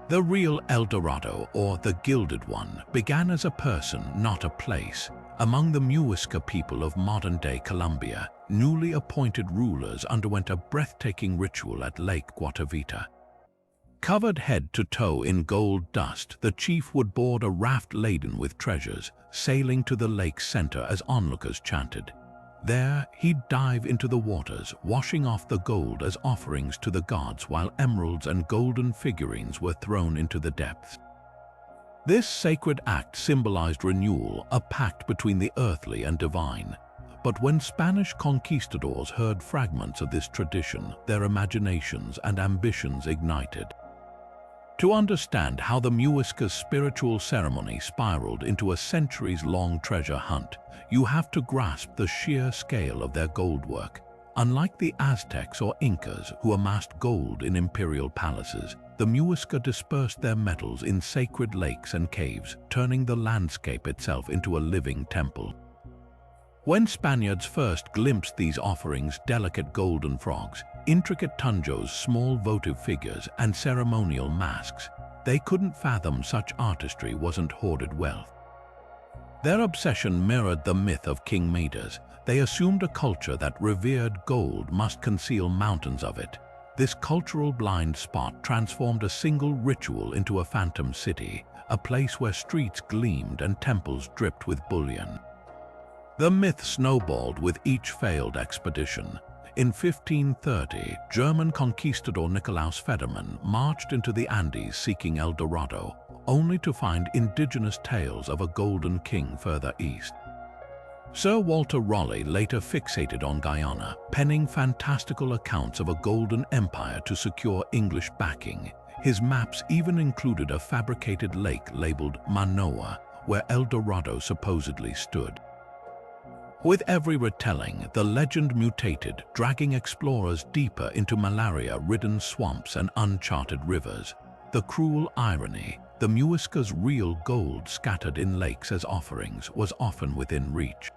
The real El Dorado, or the Gilded One, began as a person, not a place. Among the Muisca people of modern-day Colombia, newly appointed rulers underwent a breathtaking ritual at Lake Guatavita. Covered head to toe in gold dust, the chief would board a raft laden with treasures, sailing to the lake's center as onlookers chanted. There, he'd dive into the waters, washing off the gold as offerings to the gods while emeralds and golden figurines were thrown into the depths. This sacred act symbolized renewal, a pact between the earthly and divine. But when Spanish conquistadors heard fragments of this tradition, their imaginations and ambitions ignited. To understand how the Muisca's spiritual ceremony spiraled into a centuries-long treasure hunt, you have to grasp the sheer scale of their gold work. Unlike the Aztecs or Incas, who amassed gold in imperial palaces, the Muisca dispersed their metals in sacred lakes and caves, turning the landscape itself into a living temple. When Spaniards first glimpsed these offerings, delicate golden frogs, intricate tunjos, small votive figures, and ceremonial masks, they couldn't fathom such artistry wasn't hoarded wealth. Their obsession mirrored the myth of King Midas. They assumed a culture that revered gold must conceal mountains of it. This cultural blind spot transformed a single ritual into a phantom city, a place where streets gleamed and temples dripped with bullion. The myth snowballed with each failed expedition. In 1530, German conquistador Nikolaus Federmann marched into the Andes seeking El Dorado, only to find indigenous tales of a golden king further east. Sir Walter Raleigh later fixated on Guyana, penning fantastical accounts of a golden empire to secure English backing. His maps even included a fabricated lake labeled Manoa, where El Dorado supposedly stood. With every retelling, the legend mutated, dragging explorers deeper into malaria-ridden swamps and uncharted rivers. The cruel irony, the Muisca's real gold scattered in lakes as offerings, was often within reach.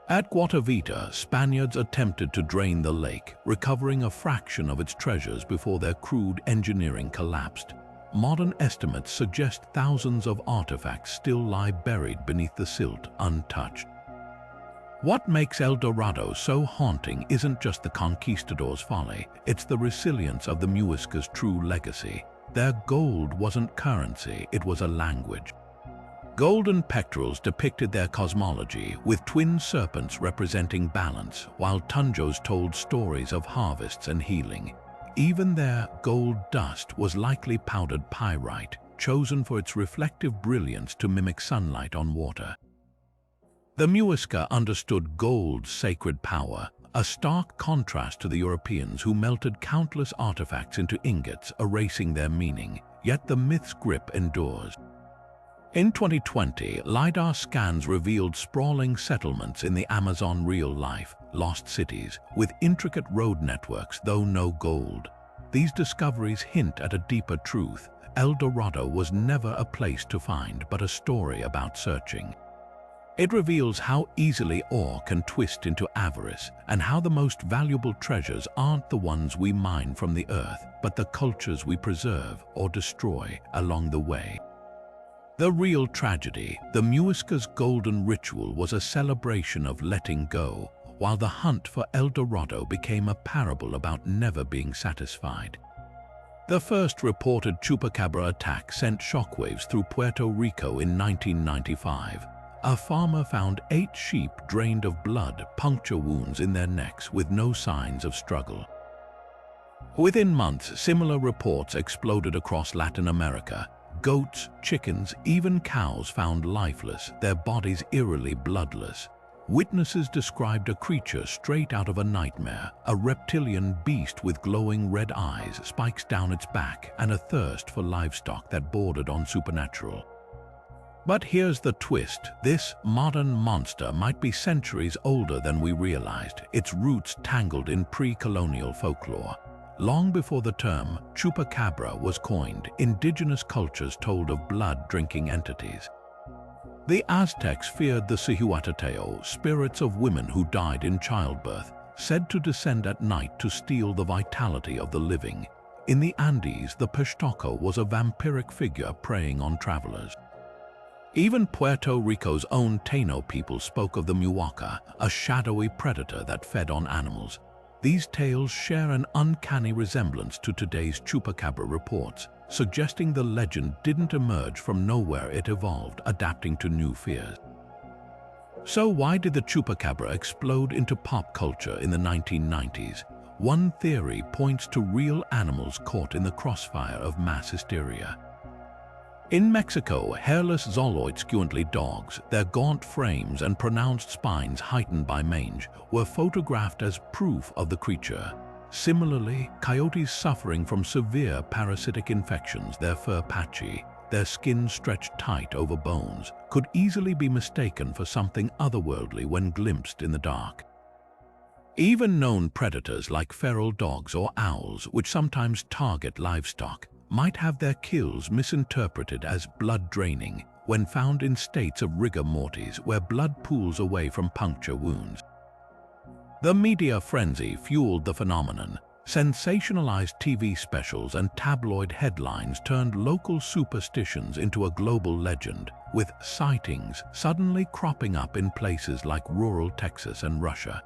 At Guatavita, Spaniards attempted to drain the lake, recovering a fraction of its treasures before their crude engineering collapsed. Modern estimates suggest thousands of artifacts still lie buried beneath the silt, untouched. What makes El Dorado so haunting isn't just the conquistadors' folly, it's the resilience of the Muisca's true legacy. Their gold wasn't currency, it was a language. Golden pectorals depicted their cosmology, with twin serpents representing balance, while tunjos told stories of harvests and healing. Even their gold dust was likely powdered pyrite, chosen for its reflective brilliance to mimic sunlight on water. The Muisca understood gold's sacred power, a stark contrast to the Europeans who melted countless artifacts into ingots, erasing their meaning, yet the myth's grip endures. In 2020, LiDAR scans revealed sprawling settlements in the Amazon real-life, lost cities, with intricate road networks, though no gold. These discoveries hint at a deeper truth. El Dorado was never a place to find, but a story about searching. It reveals how easily ore can twist into avarice, and how the most valuable treasures aren't the ones we mine from the earth, but the cultures we preserve or destroy along the way. The real tragedy, the Muisca's golden ritual, was a celebration of letting go, while the hunt for El Dorado became a parable about never being satisfied. The first reported chupacabra attack sent shockwaves through Puerto Rico in 1995. A farmer found 8 sheep drained of blood, puncture wounds in their necks with no signs of struggle. Within months, similar reports exploded across Latin America. Goats, chickens, even cows found lifeless, their bodies eerily bloodless. Witnesses described a creature straight out of a nightmare, a reptilian beast with glowing red eyes, spikes down its back, and a thirst for livestock that bordered on supernatural. But here's the twist. This modern monster might be centuries older than we realized, its roots tangled in pre-colonial folklore. Long before the term chupacabra was coined, indigenous cultures told of blood-drinking entities. The Aztecs feared the Cihuatateo, spirits of women who died in childbirth, said to descend at night to steal the vitality of the living. In the Andes, the Peshtoco was a vampiric figure preying on travelers. Even Puerto Rico's own Taino people spoke of the Muaca, a shadowy predator that fed on animals. These tales share an uncanny resemblance to today's chupacabra reports, suggesting the legend didn't emerge from nowhere. It evolved, adapting to new fears. So why did the chupacabra explode into pop culture in the 1990s? One theory points to real animals caught in the crossfire of mass hysteria. In Mexico, hairless Zoloid squintly dogs, their gaunt frames and pronounced spines heightened by mange, were photographed as proof of the creature. Similarly, coyotes suffering from severe parasitic infections, their fur patchy, their skin stretched tight over bones, could easily be mistaken for something otherworldly when glimpsed in the dark. Even known predators like feral dogs or owls, which sometimes target livestock, might have their kills misinterpreted as blood-draining when found in states of rigor mortis where blood pools away from puncture wounds. The media frenzy fueled the phenomenon. Sensationalized TV specials and tabloid headlines turned local superstitions into a global legend, with sightings suddenly cropping up in places like rural Texas and Russia.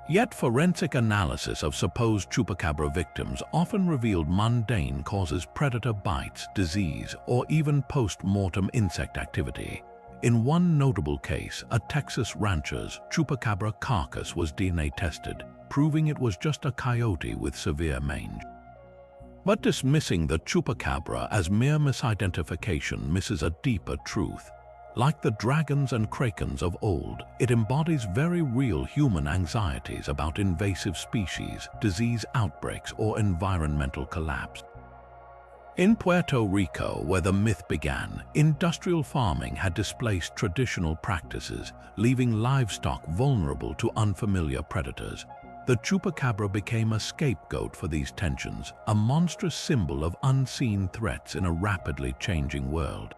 Yet forensic analysis of supposed chupacabra victims often revealed mundane causes: predator bites, disease, or even post-mortem insect activity. In one notable case, a Texas rancher's chupacabra carcass was DNA tested, proving it was just a coyote with severe mange. But dismissing the chupacabra as mere misidentification misses a deeper truth. Like the dragons and krakens of old, it embodies very real human anxieties about invasive species, disease outbreaks, or environmental collapse. In Puerto Rico, where the myth began, industrial farming had displaced traditional practices, leaving livestock vulnerable to unfamiliar predators. The chupacabra became a scapegoat for these tensions, a monstrous symbol of unseen threats in a rapidly changing world.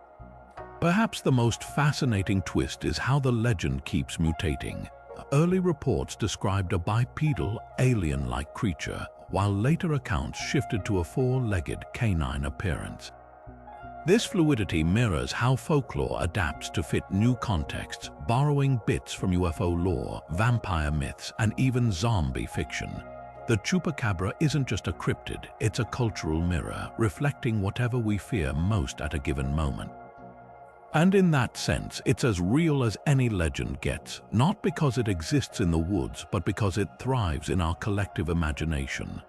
Perhaps the most fascinating twist is how the legend keeps mutating. Early reports described a bipedal, alien-like creature, while later accounts shifted to a four-legged canine appearance. This fluidity mirrors how folklore adapts to fit new contexts, borrowing bits from UFO lore, vampire myths, and even zombie fiction. The chupacabra isn't just a cryptid, it's a cultural mirror, reflecting whatever we fear most at a given moment. And in that sense, it's as real as any legend gets, not because it exists in the woods, but because it thrives in our collective imagination.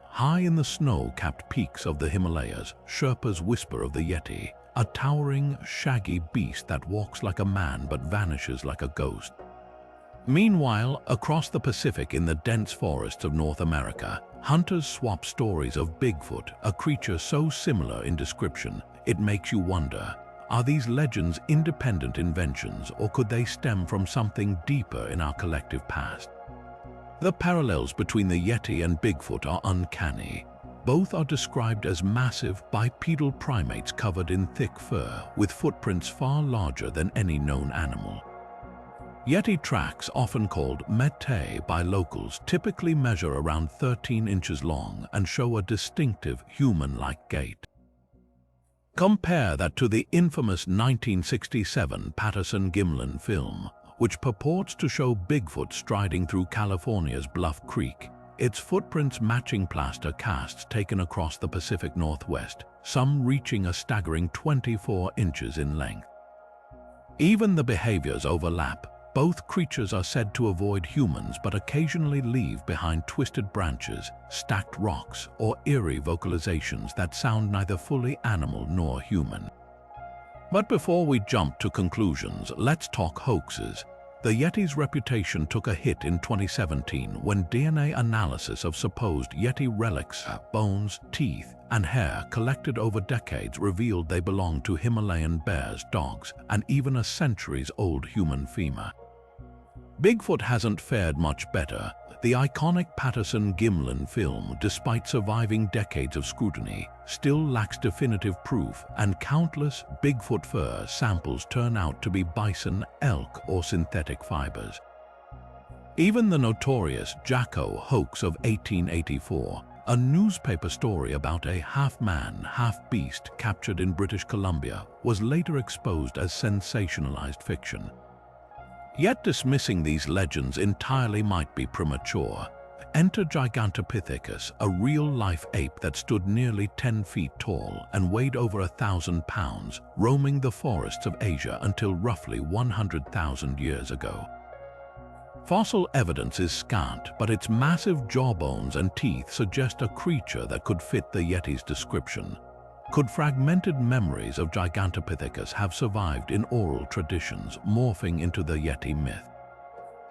High in the snow-capped peaks of the Himalayas, Sherpas whisper of the Yeti, a towering, shaggy beast that walks like a man but vanishes like a ghost. Meanwhile, across the Pacific in the dense forests of North America, hunters swap stories of Bigfoot, a creature so similar in description, it makes you wonder. Are these legends independent inventions, or could they stem from something deeper in our collective past? The parallels between the Yeti and Bigfoot are uncanny. Both are described as massive, bipedal primates covered in thick fur, with footprints far larger than any known animal. Yeti tracks, often called mete by locals, typically measure around 13 inches long and show a distinctive, human-like gait. Compare that to the infamous 1967 Patterson-Gimlin film, which purports to show Bigfoot striding through California's Bluff Creek, its footprints matching plaster casts taken across the Pacific Northwest, some reaching a staggering 24 inches in length. Even the behaviors overlap. Both creatures are said to avoid humans but occasionally leave behind twisted branches, stacked rocks, or eerie vocalizations that sound neither fully animal nor human. But before we jump to conclusions, let's talk hoaxes. The Yeti's reputation took a hit in 2017 when DNA analysis of supposed Yeti relics, bones, teeth, and hair collected over decades revealed they belonged to Himalayan bears, dogs, and even a centuries-old human femur. Bigfoot hasn't fared much better. The iconic Patterson-Gimlin film, despite surviving decades of scrutiny, still lacks definitive proof, and countless Bigfoot fur samples turn out to be bison, elk, or synthetic fibers. Even the notorious Jacko hoax of 1884, A newspaper story about a half-man, half-beast captured in British Columbia was later exposed as sensationalized fiction. Yet dismissing these legends entirely might be premature. Enter Gigantopithecus, a real-life ape that stood nearly 10 feet tall and weighed over 1,000 pounds, roaming the forests of Asia until roughly 100,000 years ago. Fossil evidence is scant, but its massive jawbones and teeth suggest a creature that could fit the Yeti's description. Could fragmented memories of Gigantopithecus have survived in oral traditions, morphing into the Yeti myth?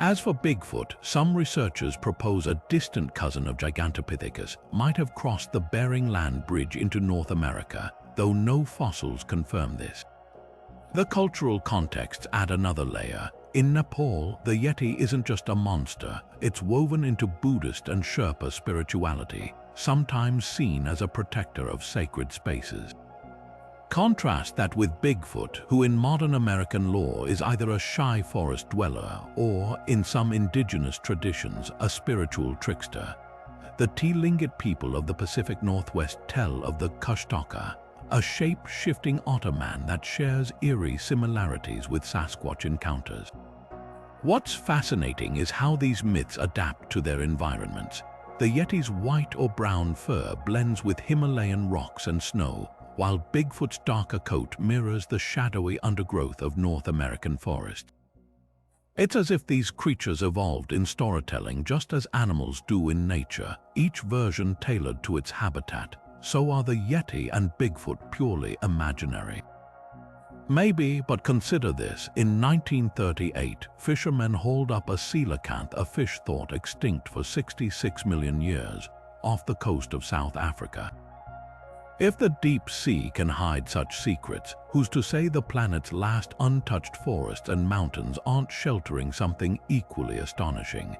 As for Bigfoot, some researchers propose a distant cousin of Gigantopithecus might have crossed the Bering Land Bridge into North America, though no fossils confirm this. The cultural contexts add another layer. In Nepal, the Yeti isn't just a monster, it's woven into Buddhist and Sherpa spirituality, sometimes seen as a protector of sacred spaces. Contrast that with Bigfoot, who in modern American lore is either a shy forest dweller or, in some indigenous traditions, a spiritual trickster. The Tlingit people of the Pacific Northwest tell of the Kushtaka, a shape-shifting otter man that shares eerie similarities with Sasquatch encounters. What's fascinating is how these myths adapt to their environments. The Yeti's white or brown fur blends with Himalayan rocks and snow, while Bigfoot's darker coat mirrors the shadowy undergrowth of North American forests. It's as if these creatures evolved in storytelling just as animals do in nature, each version tailored to its habitat. So are the Yeti and Bigfoot purely imaginary? Maybe, but consider this. In 1938, fishermen hauled up a coelacanth, a fish thought extinct for 66 million years, off the coast of South Africa. If the deep sea can hide such secrets, who's to say the planet's last untouched forests and mountains aren't sheltering something equally astonishing?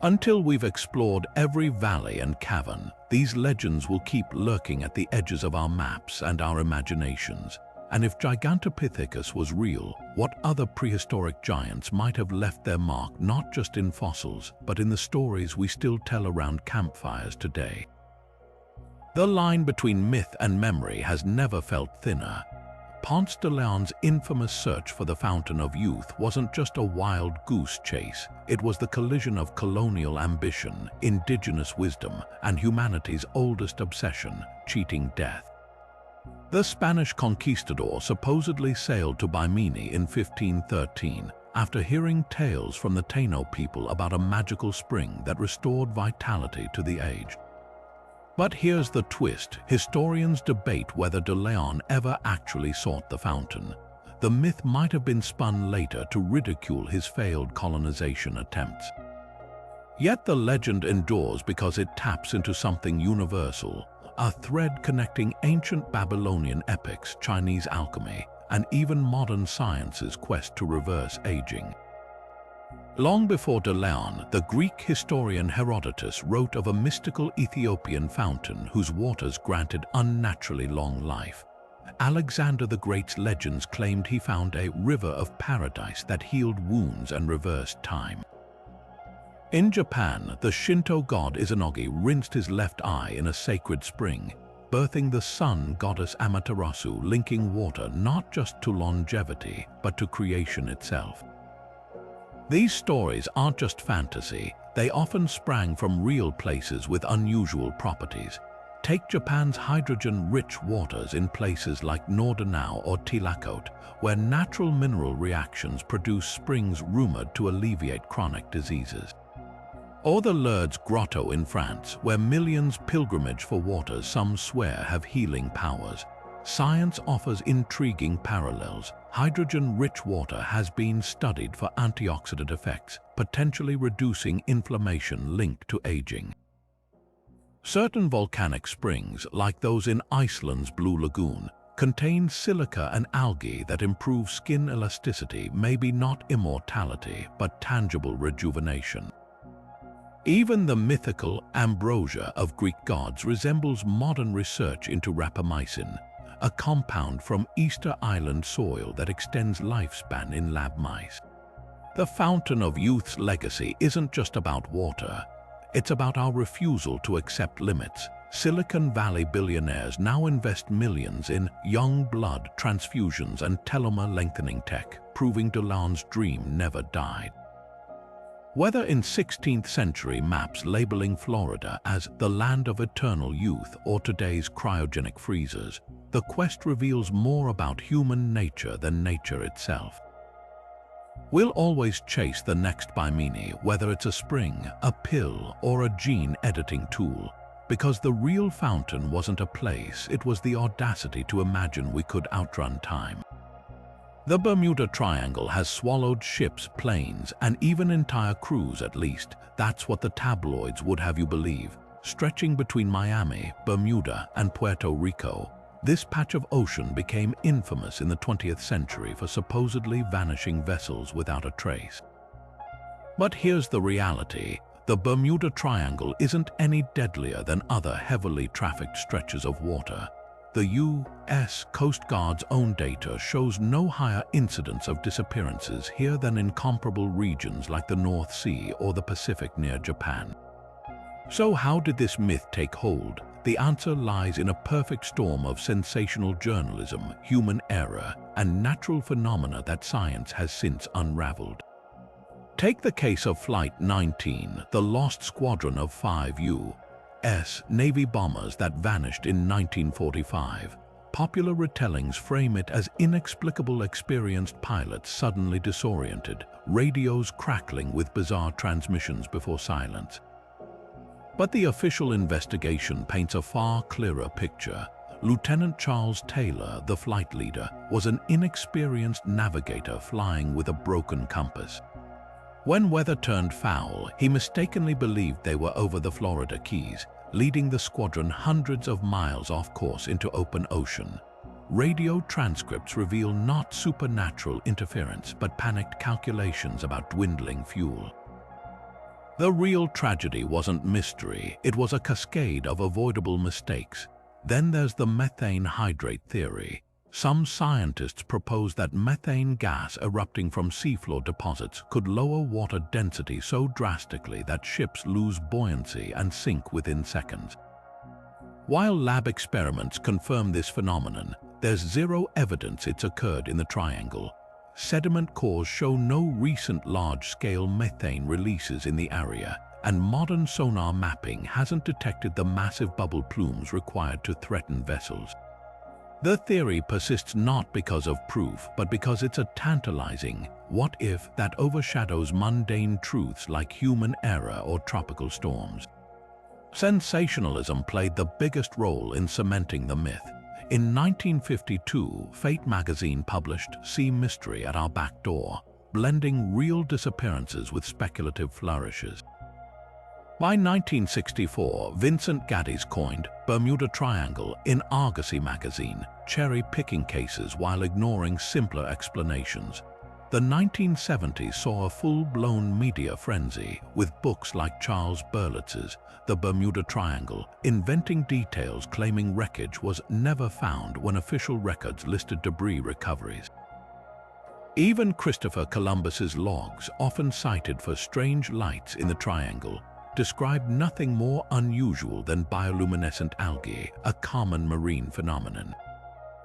Until we've explored every valley and cavern, these legends will keep lurking at the edges of our maps and our imaginations. And if Gigantopithecus was real, what other prehistoric giants might have left their mark not just in fossils, but in the stories we still tell around campfires today? The line between myth and memory has never felt thinner. Ponce de Leon's infamous search for the Fountain of Youth wasn't just a wild goose chase, it was the collision of colonial ambition, indigenous wisdom, and humanity's oldest obsession, cheating death. The Spanish conquistador supposedly sailed to Bimini in 1513 after hearing tales from the Taino people about a magical spring that restored vitality to the aged. But here's the twist. Historians debate whether de Leon ever actually sought the fountain. The myth might have been spun later to ridicule his failed colonization attempts. Yet the legend endures because it taps into something universal, a thread connecting ancient Babylonian epics, Chinese alchemy, and even modern science's quest to reverse aging. Long before de Leon, the Greek historian Herodotus wrote of a mystical Ethiopian fountain whose waters granted unnaturally long life. Alexander the Great's legends claimed he found a river of paradise that healed wounds and reversed time. In Japan, the Shinto god Izanagi rinsed his left eye in a sacred spring, birthing the sun goddess Amaterasu, linking water not just to longevity, but to creation itself. These stories aren't just fantasy, they often sprang from real places with unusual properties. Take Japan's hydrogen-rich waters in places like Nordenau or Tlacote, where natural mineral reactions produce springs rumored to alleviate chronic diseases. Or the Lourdes Grotto in France, where millions pilgrimage for waters some swear have healing powers. Science offers intriguing parallels. Hydrogen-rich water has been studied for antioxidant effects, potentially reducing inflammation linked to aging. Certain volcanic springs, like those in Iceland's Blue Lagoon, contain silica and algae that improve skin elasticity, maybe not immortality, but tangible rejuvenation. Even the mythical ambrosia of Greek gods resembles modern research into rapamycin, a compound from Easter Island soil that extends lifespan in lab mice. The Fountain of Youth's legacy isn't just about water. It's about our refusal to accept limits. Silicon Valley billionaires now invest millions in young blood transfusions and telomere-lengthening tech, proving DeLonge's dream never died. Whether in 16th century maps labeling Florida as the land of eternal youth or today's cryogenic freezers, the quest reveals more about human nature than nature itself. We'll always chase the next Bimini, whether it's a spring, a pill, or a gene-editing tool, because the real fountain wasn't a place, it was the audacity to imagine we could outrun time. The Bermuda Triangle has swallowed ships, planes, and even entire crews at least. That's what the tabloids would have you believe. Stretching between Miami, Bermuda, and Puerto Rico, this patch of ocean became infamous in the 20th century for supposedly vanishing vessels without a trace. But here's the reality. The Bermuda Triangle isn't any deadlier than other heavily trafficked stretches of water. The U.S. Coast Guard's own data shows no higher incidence of disappearances here than in comparable regions like the North Sea or the Pacific near Japan. So how did this myth take hold? The answer lies in a perfect storm of sensational journalism, human error, and natural phenomena that science has since unraveled. Take the case of Flight 19, the lost squadron of 5 U.S. Navy bombers that vanished in 1945. Popular retellings frame it as inexplicable experienced pilots suddenly disoriented, radios crackling with bizarre transmissions before silence. But the official investigation paints a far clearer picture. Lieutenant Charles Taylor, the flight leader, was an inexperienced navigator flying with a broken compass. When weather turned foul, he mistakenly believed they were over the Florida Keys, leading the squadron hundreds of miles off course into open ocean. Radio transcripts reveal not supernatural interference, but panicked calculations about dwindling fuel. The real tragedy wasn't mystery, it was a cascade of avoidable mistakes. Then there's the methane hydrate theory. Some scientists propose that methane gas erupting from seafloor deposits could lower water density so drastically that ships lose buoyancy and sink within seconds. While lab experiments confirm this phenomenon, there's zero evidence it's occurred in the triangle. Sediment cores show no recent large-scale methane releases in the area, and modern sonar mapping hasn't detected the massive bubble plumes required to threaten vessels. The theory persists not because of proof, but because it's a tantalizing what if that overshadows mundane truths like human error or tropical storms. Sensationalism played the biggest role in cementing the myth. In 1952, Fate magazine published Sea Mystery at Our Back Door, blending real disappearances with speculative flourishes. By 1964, Vincent Gaddis coined Bermuda Triangle in Argosy magazine, cherry-picking cases while ignoring simpler explanations. The 1970s saw a full-blown media frenzy, with books like Charles Berlitz's The Bermuda Triangle, inventing details claiming wreckage was never found when official records listed debris recoveries. Even Christopher Columbus's logs, often cited for strange lights in the triangle, described nothing more unusual than bioluminescent algae, a common marine phenomenon.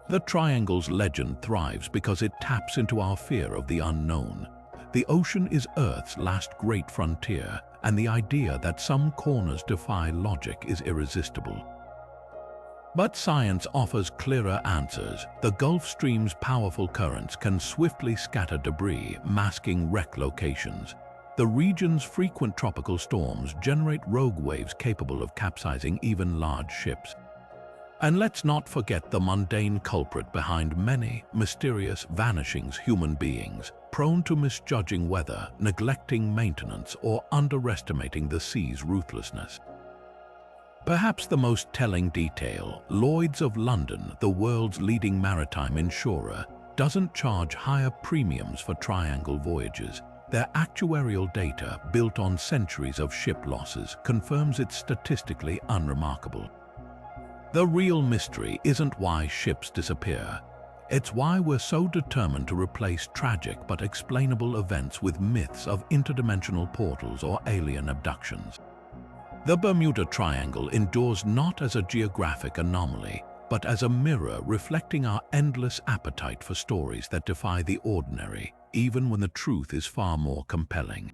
The triangle's legend thrives because it taps into our fear of the unknown. The ocean is Earth's last great frontier, and the idea that some corners defy logic is irresistible. But science offers clearer answers. The Gulf Stream's powerful currents can swiftly scatter debris, masking wreck locations. The region's frequent tropical storms generate rogue waves capable of capsizing even large ships. And let's not forget the mundane culprit behind many mysterious vanishings: human beings, prone to misjudging weather, neglecting maintenance, or underestimating the sea's ruthlessness. Perhaps the most telling detail, Lloyd's of London, the world's leading maritime insurer, doesn't charge higher premiums for triangle voyages. Their actuarial data, built on centuries of ship losses, confirms it's statistically unremarkable. The real mystery isn't why ships disappear. It's why we're so determined to replace tragic but explainable events with myths of interdimensional portals or alien abductions. The Bermuda Triangle endures not as a geographic anomaly, but as a mirror reflecting our endless appetite for stories that defy the ordinary, even when the truth is far more compelling.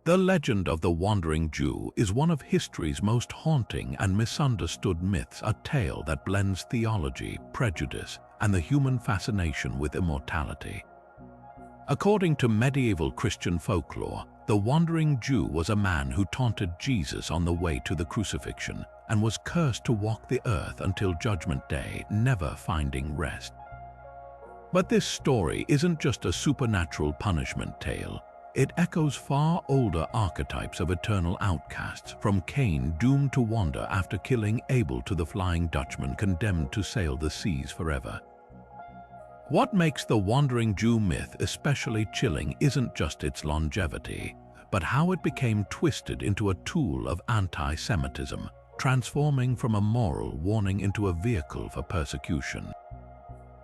The legend of the Wandering Jew is one of history's most haunting and misunderstood myths, a tale that blends theology, prejudice, and the human fascination with immortality. According to medieval Christian folklore, the Wandering Jew was a man who taunted Jesus on the way to the crucifixion and was cursed to walk the earth until Judgment Day, never finding rest. But this story isn't just a supernatural punishment tale. It echoes far older archetypes of eternal outcasts, from Cain doomed to wander after killing Abel to the Flying Dutchman condemned to sail the seas forever. What makes the Wandering Jew myth especially chilling isn't just its longevity, but how it became twisted into a tool of anti-Semitism, transforming from a moral warning into a vehicle for persecution.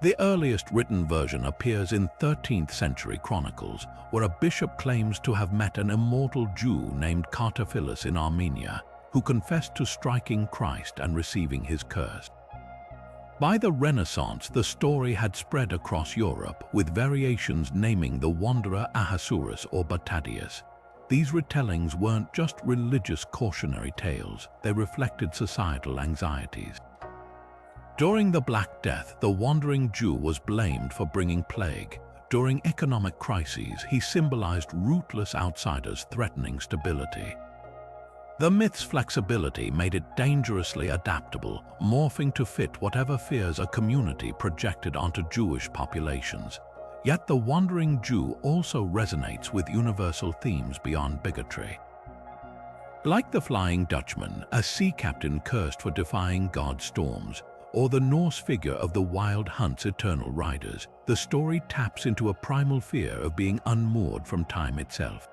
The earliest written version appears in 13th century chronicles, where a bishop claims to have met an immortal Jew named Cartaphilus in Armenia, who confessed to striking Christ and receiving his curse. By the Renaissance, the story had spread across Europe, with variations naming the wanderer Ahasuerus or Batadius. These retellings weren't just religious cautionary tales, they reflected societal anxieties. During the Black Death, the Wandering Jew was blamed for bringing plague. During economic crises, he symbolized rootless outsiders threatening stability. The myth's flexibility made it dangerously adaptable, morphing to fit whatever fears a community projected onto Jewish populations. Yet the Wandering Jew also resonates with universal themes beyond bigotry. Like the Flying Dutchman, a sea captain cursed for defying God's storms, or the Norse figure of the Wild Hunt's eternal riders, the story taps into a primal fear of being unmoored from time itself.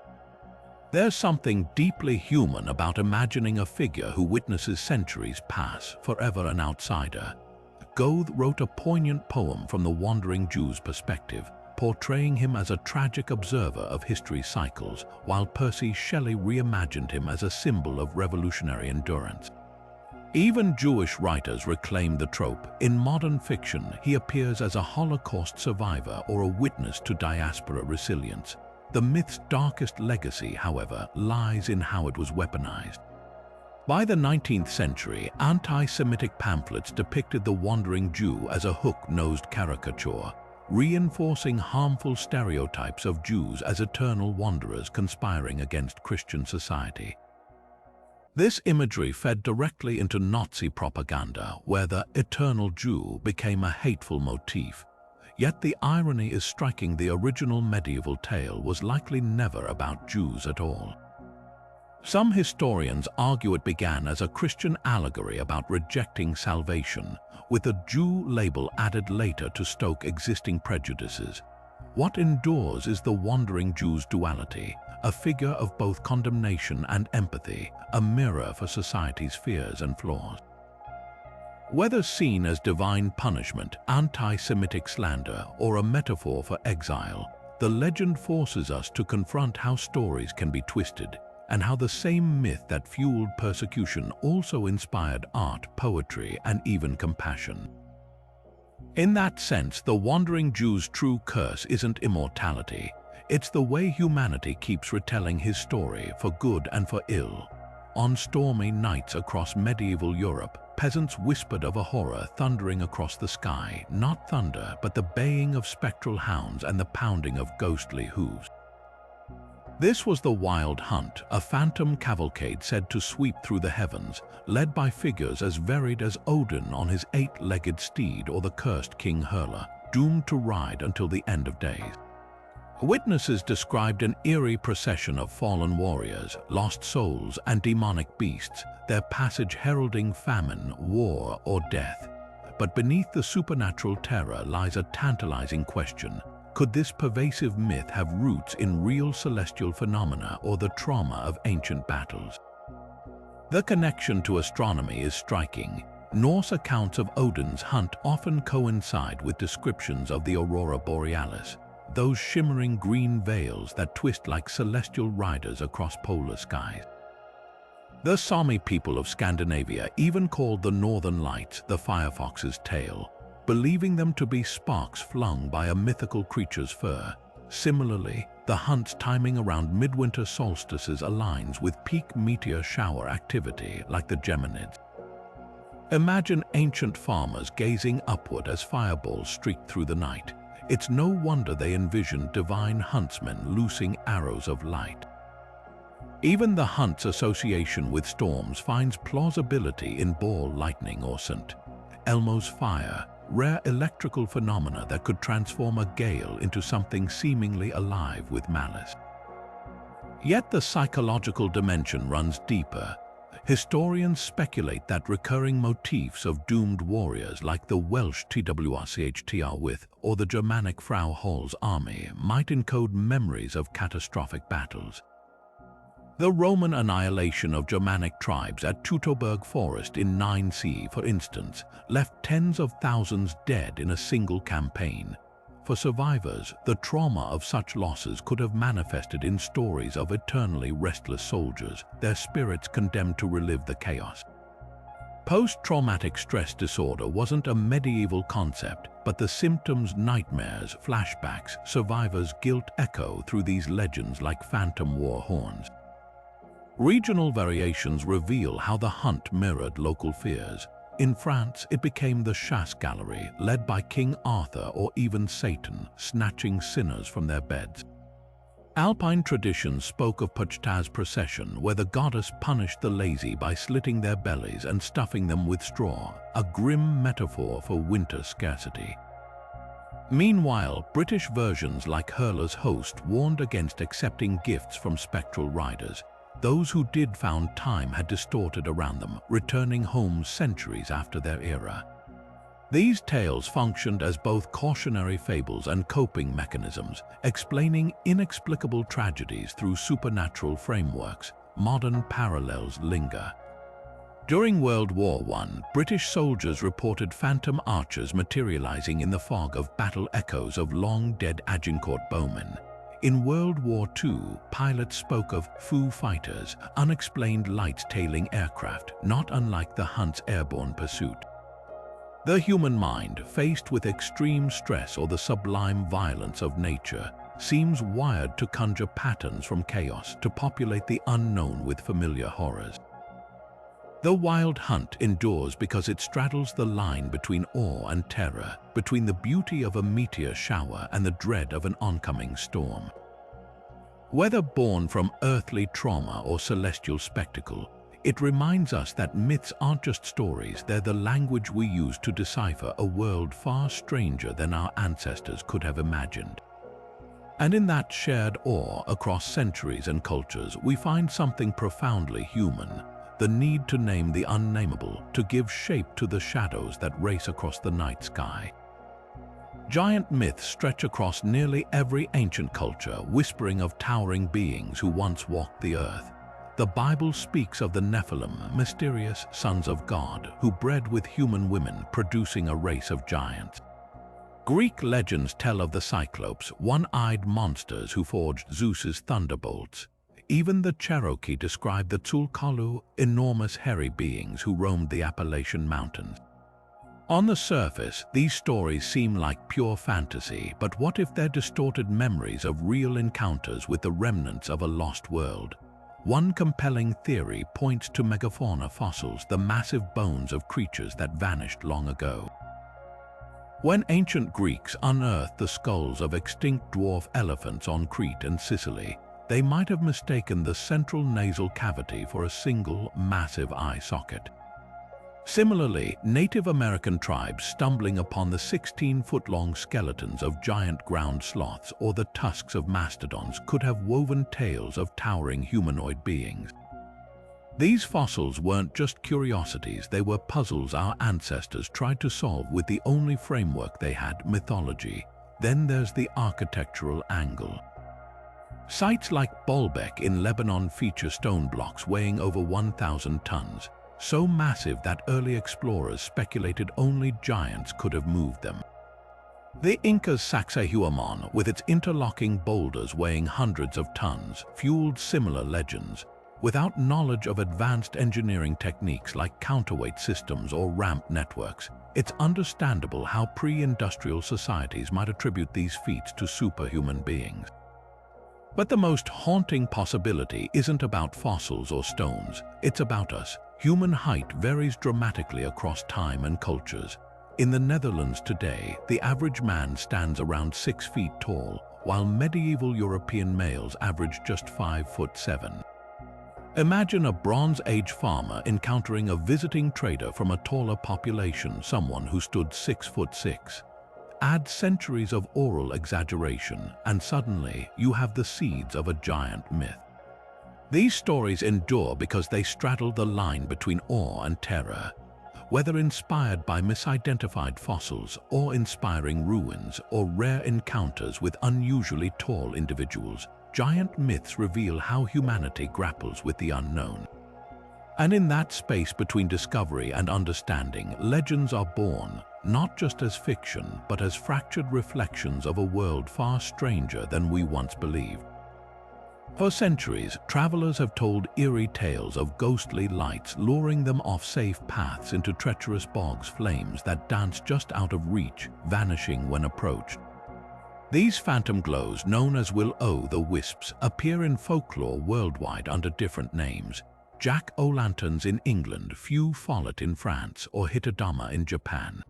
There's something deeply human about imagining a figure who witnesses centuries pass, forever an outsider. Goethe wrote a poignant poem from the Wandering Jew's perspective, portraying him as a tragic observer of history's cycles, while Percy Shelley reimagined him as a symbol of revolutionary endurance. Even Jewish writers reclaim the trope. In modern fiction, he appears as a Holocaust survivor or a witness to diaspora resilience. The myth's darkest legacy, however, lies in how it was weaponized. By the 19th century, anti-Semitic pamphlets depicted the Wandering Jew as a hook-nosed caricature, reinforcing harmful stereotypes of Jews as eternal wanderers conspiring against Christian society. This imagery fed directly into Nazi propaganda, where the eternal Jew became a hateful motif. Yet the irony is striking: the original medieval tale was likely never about Jews at all. Some historians argue it began as a Christian allegory about rejecting salvation, with a Jew label added later to stoke existing prejudices. What endures is the Wandering Jew's duality, a figure of both condemnation and empathy, a mirror for society's fears and flaws. Whether seen as divine punishment, anti-Semitic slander, or a metaphor for exile, the legend forces us to confront how stories can be twisted, and how the same myth that fueled persecution also inspired art, poetry, and even compassion. In that sense, the Wandering Jew's true curse isn't immortality. It's the way humanity keeps retelling his story, for good and for ill. On stormy nights across medieval Europe, peasants whispered of a horror thundering across the sky, not thunder, but the baying of spectral hounds and the pounding of ghostly hooves. This was the Wild Hunt, a phantom cavalcade said to sweep through the heavens, led by figures as varied as Odin on his 8-legged steed or the cursed King Hurla, doomed to ride until the end of days. Witnesses described an eerie procession of fallen warriors, lost souls, and demonic beasts, their passage heralding famine, war, or death. But beneath the supernatural terror lies a tantalizing question. Could this pervasive myth have roots in real celestial phenomena or the trauma of ancient battles? The connection to astronomy is striking. Norse accounts of Odin's hunt often coincide with descriptions of the aurora borealis, those shimmering green veils that twist like celestial riders across polar skies. The Sami people of Scandinavia even called the northern lights the firefox's tail, believing them to be sparks flung by a mythical creature's fur. Similarly, the hunt's timing around midwinter solstices aligns with peak meteor shower activity like the Geminids. Imagine ancient farmers gazing upward as fireballs streaked through the night. It's no wonder they envisioned divine huntsmen loosing arrows of light. Even the hunt's association with storms finds plausibility in ball lightning or St. Elmo's fire, rare electrical phenomena that could transform a gale into something seemingly alive with malice. Yet the psychological dimension runs deeper. Historians speculate that recurring motifs of doomed warriors like the Welsh the-Wisp or the Germanic Frau Hall's army might encode memories of catastrophic battles. The Roman annihilation of Germanic tribes at Teutoburg Forest in 9C, for instance, left tens of thousands dead in a single campaign. For survivors, the trauma of such losses could have manifested in stories of eternally restless soldiers, their spirits condemned to relive the chaos. Post-traumatic stress disorder wasn't a medieval concept, but the symptoms, nightmares, flashbacks, survivors' guilt echo through these legends like phantom war horns. Regional variations reveal how the hunt mirrored local fears. In France, it became the chasse gallery, led by King Arthur or even Satan, snatching sinners from their beds. Alpine traditions spoke of Pachta's procession, where the goddess punished the lazy by slitting their bellies and stuffing them with straw, a grim metaphor for winter scarcity. Meanwhile, British versions like Hurler's Host warned against accepting gifts from spectral riders. Those who did found time had distorted around them, returning home centuries after their era. These tales functioned as both cautionary fables and coping mechanisms, explaining inexplicable tragedies through supernatural frameworks. Modern parallels linger. During World War I, British soldiers reported phantom archers materializing in the fog of battle echoes of long-dead Agincourt bowmen. In World War II, pilots spoke of Foo Fighters, unexplained lights-tailing aircraft, not unlike the hunt's airborne pursuit. The human mind, faced with extreme stress or the sublime violence of nature, seems wired to conjure patterns from chaos to populate the unknown with familiar horrors. The wild hunt endures because it straddles the line between awe and terror, between the beauty of a meteor shower and the dread of an oncoming storm. Whether born from earthly trauma or celestial spectacle, it reminds us that myths aren't just stories, they're the language we use to decipher a world far stranger than our ancestors could have imagined. And in that shared awe across centuries and cultures, we find something profoundly human. The need to name the unnameable, to give shape to the shadows that race across the night sky. Giant myths stretch across nearly every ancient culture, whispering of towering beings who once walked the earth. The Bible speaks of the Nephilim, mysterious sons of God, who bred with human women, producing a race of giants. Greek legends tell of the Cyclopes, one-eyed monsters who forged Zeus's thunderbolts. Even the Cherokee described the Tzul'kalu, enormous hairy beings who roamed the Appalachian Mountains. On the surface, these stories seem like pure fantasy, but what if they're distorted memories of real encounters with the remnants of a lost world? One compelling theory points to megafauna fossils, the massive bones of creatures that vanished long ago. When ancient Greeks unearthed the skulls of extinct dwarf elephants on Crete and Sicily, they might have mistaken the central nasal cavity for a single, massive eye socket. Similarly, Native American tribes stumbling upon the 16-foot-long skeletons of giant ground sloths or the tusks of mastodons could have woven tales of towering humanoid beings. These fossils weren't just curiosities, they were puzzles our ancestors tried to solve with the only framework they had, mythology. Then there's the architectural angle. Sites like Baalbek in Lebanon feature stone blocks weighing over 1,000 tons, so massive that early explorers speculated only giants could have moved them. The Inca's Sacsayhuaman, with its interlocking boulders weighing hundreds of tons, fueled similar legends. Without knowledge of advanced engineering techniques like counterweight systems or ramp networks, it's understandable how pre-industrial societies might attribute these feats to superhuman beings. But the most haunting possibility isn't about fossils or stones, it's about us. Human height varies dramatically across time and cultures. In the Netherlands today, the average man stands around 6 feet tall, while medieval European males averaged just 5'7". Imagine a Bronze Age farmer encountering a visiting trader from a taller population, someone who stood 6'6". Add centuries of oral exaggeration, and suddenly you have the seeds of a giant myth. These stories endure because they straddle the line between awe and terror. Whether inspired by misidentified fossils or inspiring ruins or rare encounters with unusually tall individuals, giant myths reveal how humanity grapples with the unknown. And in that space between discovery and understanding, legends are born, not just as fiction, but as fractured reflections of a world far stranger than we once believed. For centuries, travelers have told eerie tales of ghostly lights luring them off safe paths into treacherous bogs, flames that dance just out of reach, vanishing when approached. These phantom glows, known as will-o'-the-wisps, appear in folklore worldwide under different names. Jack-o'-lanterns in England, few follet in France, or hitodama in Japan.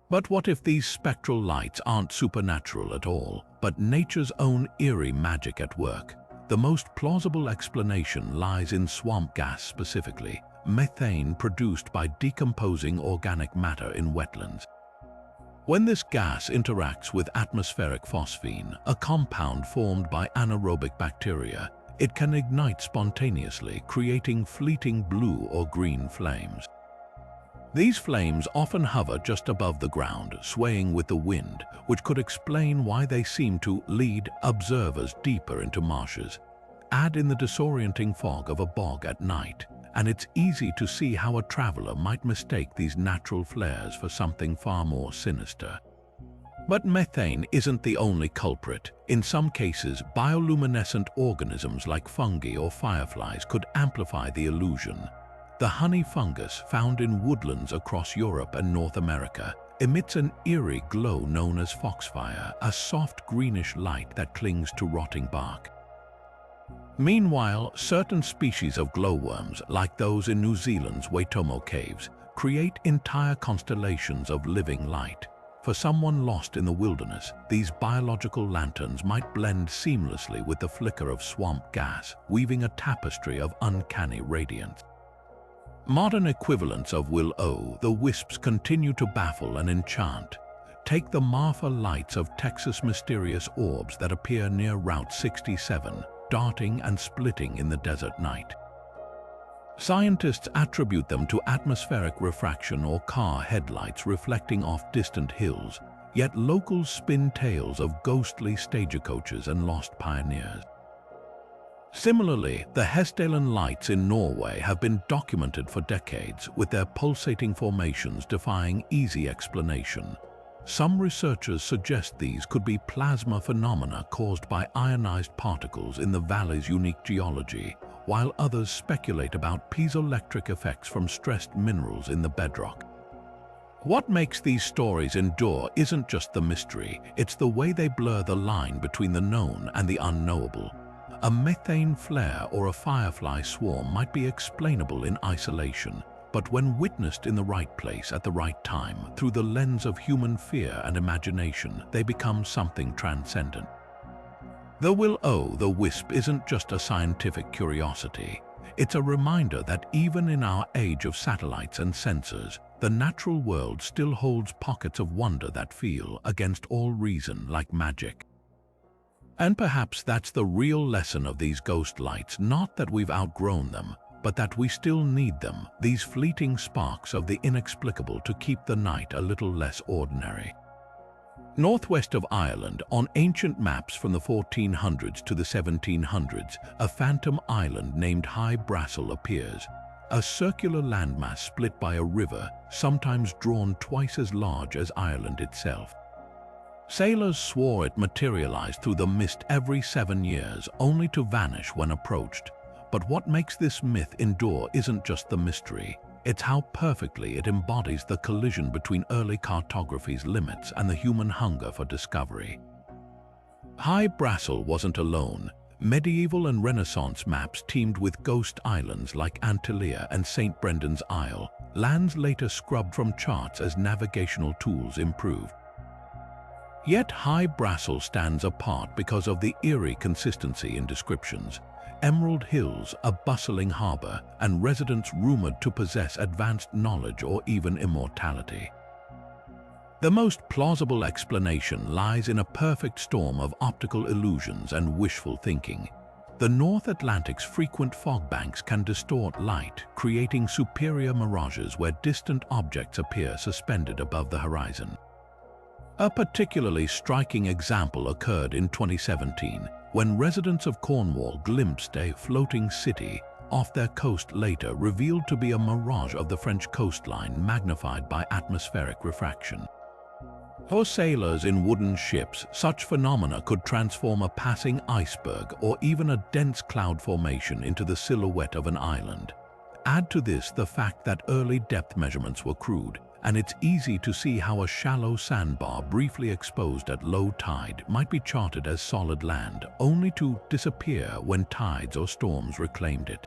But what if these spectral lights aren't supernatural at all, but nature's own eerie magic at work? The most plausible explanation lies in swamp gas, specifically methane produced by decomposing organic matter in wetlands. When this gas interacts with atmospheric phosphine, a compound formed by anaerobic bacteria, it can ignite spontaneously, creating fleeting blue or green flames. These flames often hover just above the ground, swaying with the wind, which could explain why they seem to lead observers deeper into marshes. Add in the disorienting fog of a bog at night, and it's easy to see how a traveler might mistake these natural flares for something far more sinister. But methane isn't the only culprit. In some cases, bioluminescent organisms like fungi or fireflies could amplify the illusion. The honey fungus, found in woodlands across Europe and North America, emits an eerie glow known as foxfire, a soft greenish light that clings to rotting bark. Meanwhile, certain species of glowworms, like those in New Zealand's Waitomo caves, create entire constellations of living light. For someone lost in the wilderness, these biological lanterns might blend seamlessly with the flicker of swamp gas, weaving a tapestry of uncanny radiance. Modern equivalents of will-o'-the-wisps continue to baffle and enchant. Take the Marfa lights of Texas, mysterious orbs that appear near Route 67, darting and splitting in the desert night. Scientists attribute them to atmospheric refraction or car headlights reflecting off distant hills, yet locals spin tales of ghostly stagecoaches and lost pioneers. Similarly, the Hestdalen lights in Norway have been documented for decades, with their pulsating formations defying easy explanation. Some researchers suggest these could be plasma phenomena caused by ionized particles in the valley's unique geology, while others speculate about piezoelectric effects from stressed minerals in the bedrock. What makes these stories endure isn't just the mystery, it's the way they blur the line between the known and the unknowable. A methane flare or a firefly swarm might be explainable in isolation, but when witnessed in the right place at the right time, through the lens of human fear and imagination, they become something transcendent. The will-o'-the-wisp isn't just a scientific curiosity. It's a reminder that even in our age of satellites and sensors, the natural world still holds pockets of wonder that feel, against all reason, like magic. And perhaps that's the real lesson of these ghost lights, not that we've outgrown them, but that we still need them, these fleeting sparks of the inexplicable, to keep the night a little less ordinary. Northwest of Ireland, on ancient maps from the 1400s to the 1700s, a phantom island named High Brassel appears, a circular landmass split by a river, sometimes drawn twice as large as Ireland itself. Sailors swore it materialized through the mist every 7 years, only to vanish when approached. But what makes this myth endure isn't just the mystery, it's how perfectly it embodies the collision between early cartography's limits and the human hunger for discovery. Hy Brasil wasn't alone. Medieval and Renaissance maps teemed with ghost islands like Antillia and St. Brendan's Isle, lands later scrubbed from charts as navigational tools improved. Yet Hy Brasil stands apart because of the eerie consistency in descriptions. Emerald Hills, a bustling harbor, and residents rumored to possess advanced knowledge or even immortality. The most plausible explanation lies in a perfect storm of optical illusions and wishful thinking. The North Atlantic's frequent fog banks can distort light, creating superior mirages where distant objects appear suspended above the horizon. A particularly striking example occurred in 2017, when residents of Cornwall glimpsed a floating city off their coast, later revealed to be a mirage of the French coastline magnified by atmospheric refraction. For sailors in wooden ships, such phenomena could transform a passing iceberg or even a dense cloud formation into the silhouette of an island. Add to this the fact that early depth measurements were crude, and it's easy to see how a shallow sandbar briefly exposed at low tide might be charted as solid land, only to disappear when tides or storms reclaimed it.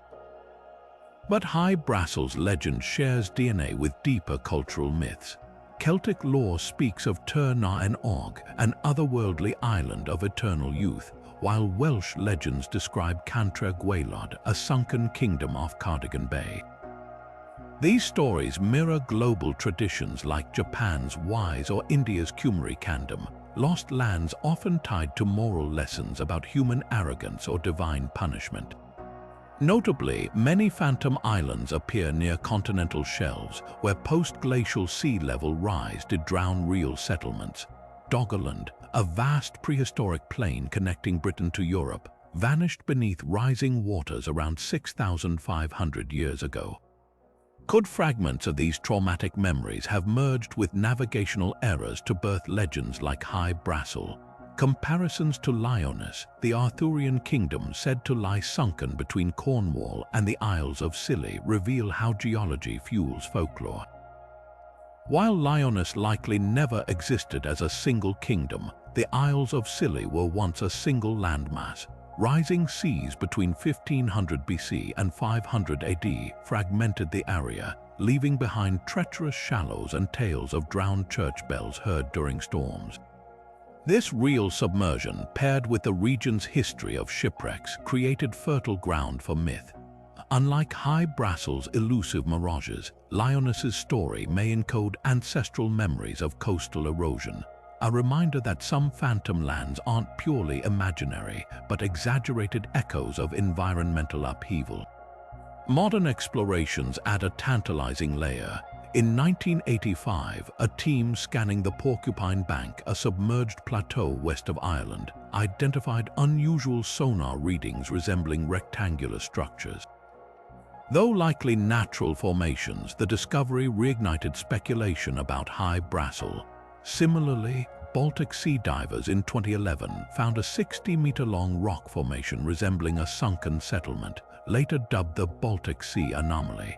But Hy Brasil's legend shares DNA with deeper cultural myths. Celtic lore speaks of Tyr na and Og, an otherworldly island of eternal youth, while Welsh legends describe Cantre Gwaelod, a sunken kingdom off Cardigan Bay. These stories mirror global traditions like Japan's Wise or India's Kumari Kandam, lost lands often tied to moral lessons about human arrogance or divine punishment. Notably, many phantom islands appear near continental shelves where post-glacial sea level rise did drown real settlements. Doggerland, a vast prehistoric plain connecting Britain to Europe, vanished beneath rising waters around 6,500 years ago. Could fragments of these traumatic memories have merged with navigational errors to birth legends like Hy Brasil? Comparisons to Lyonesse, the Arthurian kingdom said to lie sunken between Cornwall and the Isles of Scilly, reveal how geology fuels folklore. While Lyonesse likely never existed as a single kingdom, the Isles of Scilly were once a single landmass. Rising seas between 1500 BC and 500 AD fragmented the area, leaving behind treacherous shallows and tales of drowned church bells heard during storms. This real submersion, paired with the region's history of shipwrecks, created fertile ground for myth. Unlike Hy Brasil's elusive mirages, Lyonesse's story may encode ancestral memories of coastal erosion, a reminder that some phantom lands aren't purely imaginary, but exaggerated echoes of environmental upheaval. Modern explorations add a tantalizing layer. In 1985, a team scanning the Porcupine Bank, a submerged plateau west of Ireland, identified unusual sonar readings resembling rectangular structures. Though likely natural formations, the discovery reignited speculation about Hy Brasil. Similarly, Baltic Sea divers in 2011 found a 60-meter-long rock formation resembling a sunken settlement, later dubbed the Baltic Sea Anomaly.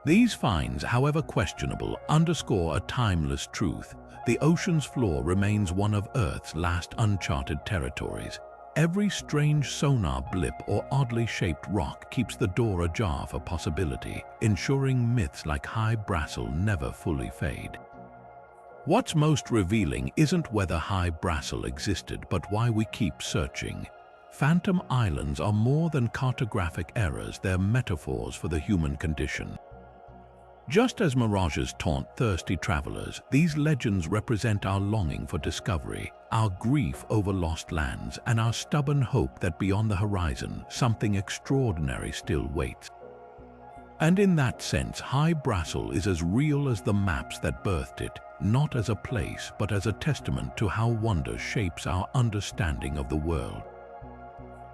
These finds, however questionable, underscore a timeless truth. The ocean's floor remains one of Earth's last uncharted territories. Every strange sonar blip or oddly shaped rock keeps the door ajar for possibility, ensuring myths like Hy Brasil never fully fade. What's most revealing isn't whether Hy Brasil existed, but why we keep searching. Phantom islands are more than cartographic errors, they're metaphors for the human condition. Just as mirages taunt thirsty travelers, these legends represent our longing for discovery, our grief over lost lands, and our stubborn hope that beyond the horizon, something extraordinary still waits. And in that sense, Hy Brasil is as real as the maps that birthed it, not as a place, but as a testament to how wonder shapes our understanding of the world.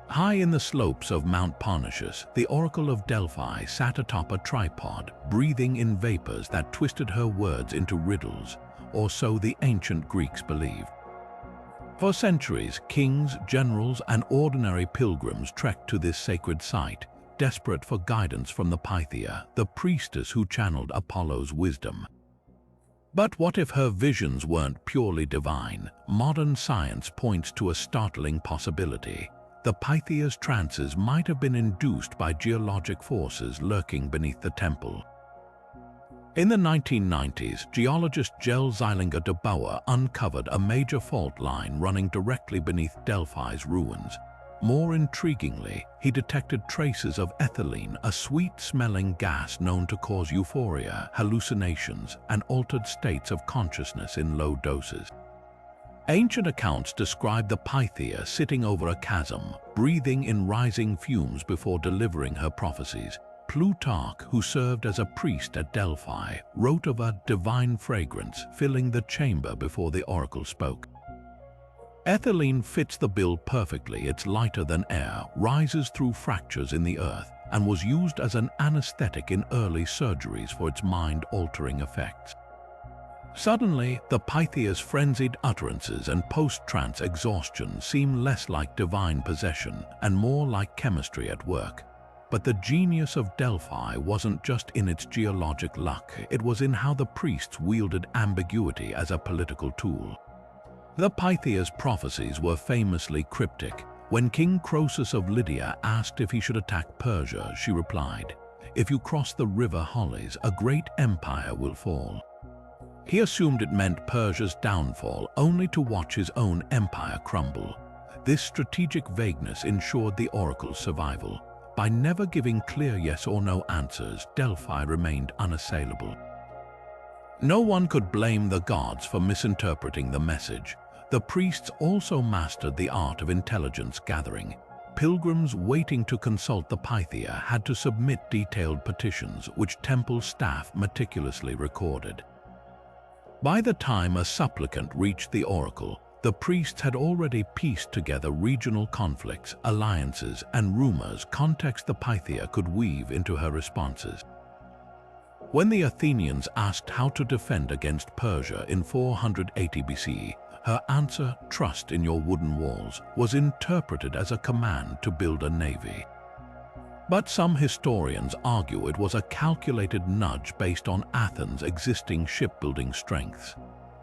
High in the slopes of Mount Parnassus, the Oracle of Delphi sat atop a tripod, breathing in vapors that twisted her words into riddles, or so the ancient Greeks believed. For centuries, kings, generals, and ordinary pilgrims trekked to this sacred site, desperate for guidance from the Pythia, the priestess who channeled Apollo's wisdom. But what if her visions weren't purely divine? Modern science points to a startling possibility. The Pythia's trances might have been induced by geologic forces lurking beneath the temple. In the 1990s, geologist Gel Zeilinger de Bouwer uncovered a major fault line running directly beneath Delphi's ruins. More intriguingly, he detected traces of ethylene, a sweet-smelling gas known to cause euphoria, hallucinations, and altered states of consciousness in low doses. Ancient accounts describe the Pythia sitting over a chasm, breathing in rising fumes before delivering her prophecies. Plutarch, who served as a priest at Delphi, wrote of a divine fragrance filling the chamber before the oracle spoke. Ethylene fits the bill perfectly. It's lighter than air, rises through fractures in the earth, and was used as an anesthetic in early surgeries for its mind-altering effects. Suddenly, the Pythia's frenzied utterances and post-trance exhaustion seem less like divine possession and more like chemistry at work. But the genius of Delphi wasn't just in its geologic luck, it was in how the priests wielded ambiguity as a political tool. The Pythia's prophecies were famously cryptic. When King Croesus of Lydia asked if he should attack Persia, she replied, "If you cross the river Halys, a great empire will fall." He assumed it meant Persia's downfall, only to watch his own empire crumble. This strategic vagueness ensured the oracle's survival. By never giving clear yes or no answers, Delphi remained unassailable. No one could blame the gods for misinterpreting the message. The priests also mastered the art of intelligence gathering. Pilgrims waiting to consult the Pythia had to submit detailed petitions, which temple staff meticulously recorded. By the time a supplicant reached the oracle, the priests had already pieced together regional conflicts, alliances, and rumors context the Pythia could weave into her responses. When the Athenians asked how to defend against Persia in 480 BCE, her answer, "Trust in your wooden walls," was interpreted as a command to build a navy. But some historians argue it was a calculated nudge based on Athens' existing shipbuilding strengths.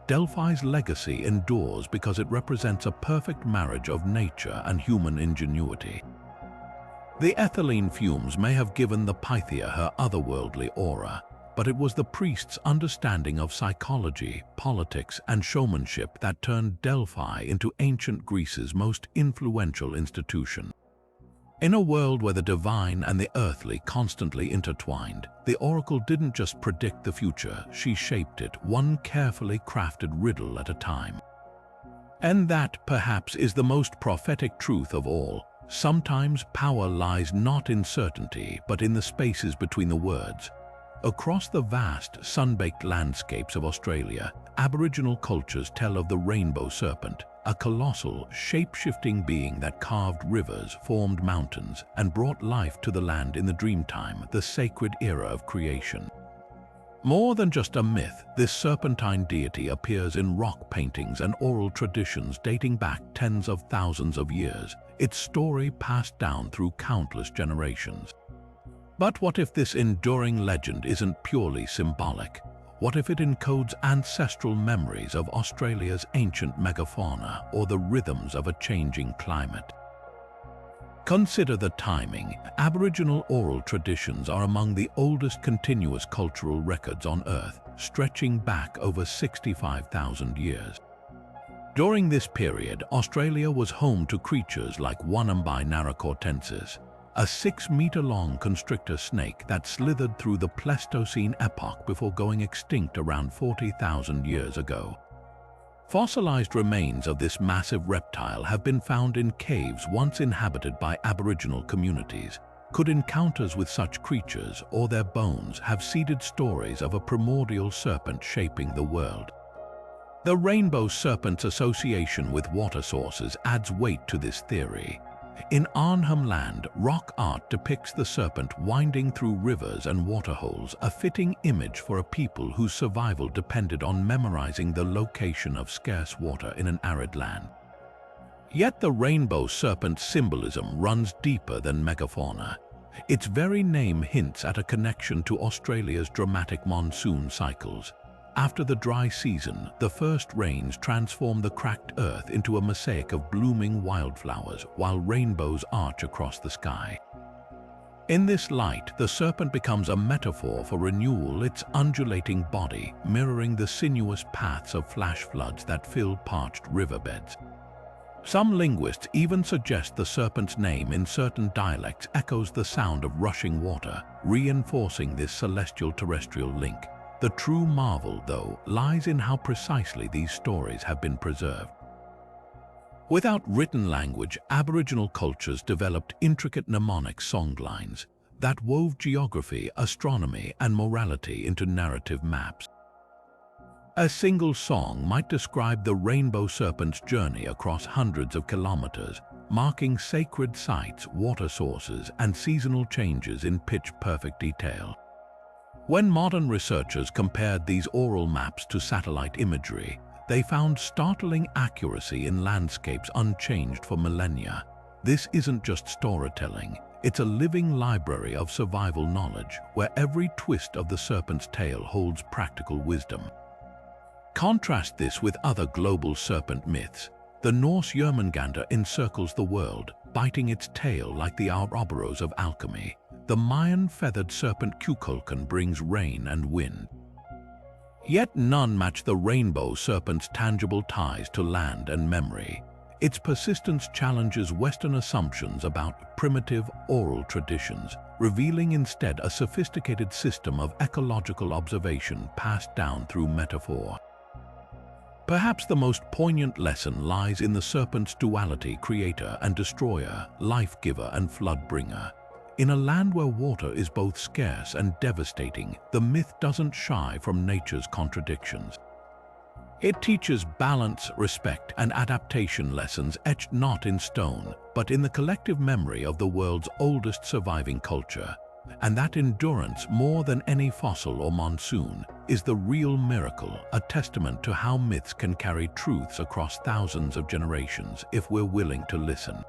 Delphi's legacy endures because it represents a perfect marriage of nature and human ingenuity. The ethylene fumes may have given the Pythia her otherworldly aura, but it was the priests' understanding of psychology, politics, and showmanship that turned Delphi into ancient Greece's most influential institution. In a world where the divine and the earthly constantly intertwined, the oracle didn't just predict the future, she shaped it, one carefully crafted riddle at a time. And that, perhaps, is the most prophetic truth of all. Sometimes power lies not in certainty, but in the spaces between the words. Across the vast, sun-baked landscapes of Australia, Aboriginal cultures tell of the rainbow serpent, a colossal, shape-shifting being that carved rivers, formed mountains, and brought life to the land in the Dreamtime, the sacred era of creation. More than just a myth, this serpentine deity appears in rock paintings and oral traditions dating back tens of thousands of years, its story passed down through countless generations. But what if this enduring legend isn't purely symbolic? What if it encodes ancestral memories of Australia's ancient megafauna or the rhythms of a changing climate? Consider the timing. Aboriginal oral traditions are among the oldest continuous cultural records on Earth, stretching back over 65,000 years. During this period, Australia was home to creatures like Wanumbai narracortensis, a 6-meter-long constrictor snake that slithered through the Pleistocene epoch before going extinct around 40,000 years ago. Fossilized remains of this massive reptile have been found in caves once inhabited by Aboriginal communities. Could encounters with such creatures or their bones have seeded stories of a primordial serpent shaping the world? The rainbow serpent's association with water sources adds weight to this theory. In Arnhem Land, rock art depicts the serpent winding through rivers and waterholes, a fitting image for a people whose survival depended on memorizing the location of scarce water in an arid land. Yet the rainbow serpent symbolism runs deeper than megafauna. Its very name hints at a connection to Australia's dramatic monsoon cycles. After the dry season, the first rains transform the cracked earth into a mosaic of blooming wildflowers, while rainbows arch across the sky. In this light, the serpent becomes a metaphor for renewal, its undulating body mirroring the sinuous paths of flash floods that fill parched riverbeds. Some linguists even suggest the serpent's name in certain dialects echoes the sound of rushing water, reinforcing this celestial-terrestrial link. The true marvel, though, lies in how precisely these stories have been preserved. Without written language, Aboriginal cultures developed intricate mnemonic songlines that wove geography, astronomy, and morality into narrative maps. A single song might describe the rainbow serpent's journey across hundreds of kilometers, marking sacred sites, water sources, and seasonal changes in pitch-perfect detail. When modern researchers compared these oral maps to satellite imagery, they found startling accuracy in landscapes unchanged for millennia. This isn't just storytelling, it's a living library of survival knowledge, where every twist of the serpent's tail holds practical wisdom. Contrast this with other global serpent myths. The Norse Jörmungandr encircles the world, biting its tail like the Ouroboros of alchemy. The Mayan feathered serpent Kukulkan brings rain and wind. Yet none match the rainbow serpent's tangible ties to land and memory. Its persistence challenges Western assumptions about primitive oral traditions, revealing instead a sophisticated system of ecological observation passed down through metaphor. Perhaps the most poignant lesson lies in the serpent's duality: creator and destroyer, life-giver and flood-bringer. In a land where water is both scarce and devastating, the myth doesn't shy from nature's contradictions. It teaches balance, respect, and adaptation lessons etched not in stone, but in the collective memory of the world's oldest surviving culture. And that endurance, more than any fossil or monsoon, is the real miracle, a testament to how myths can carry truths across thousands of generations if we're willing to listen.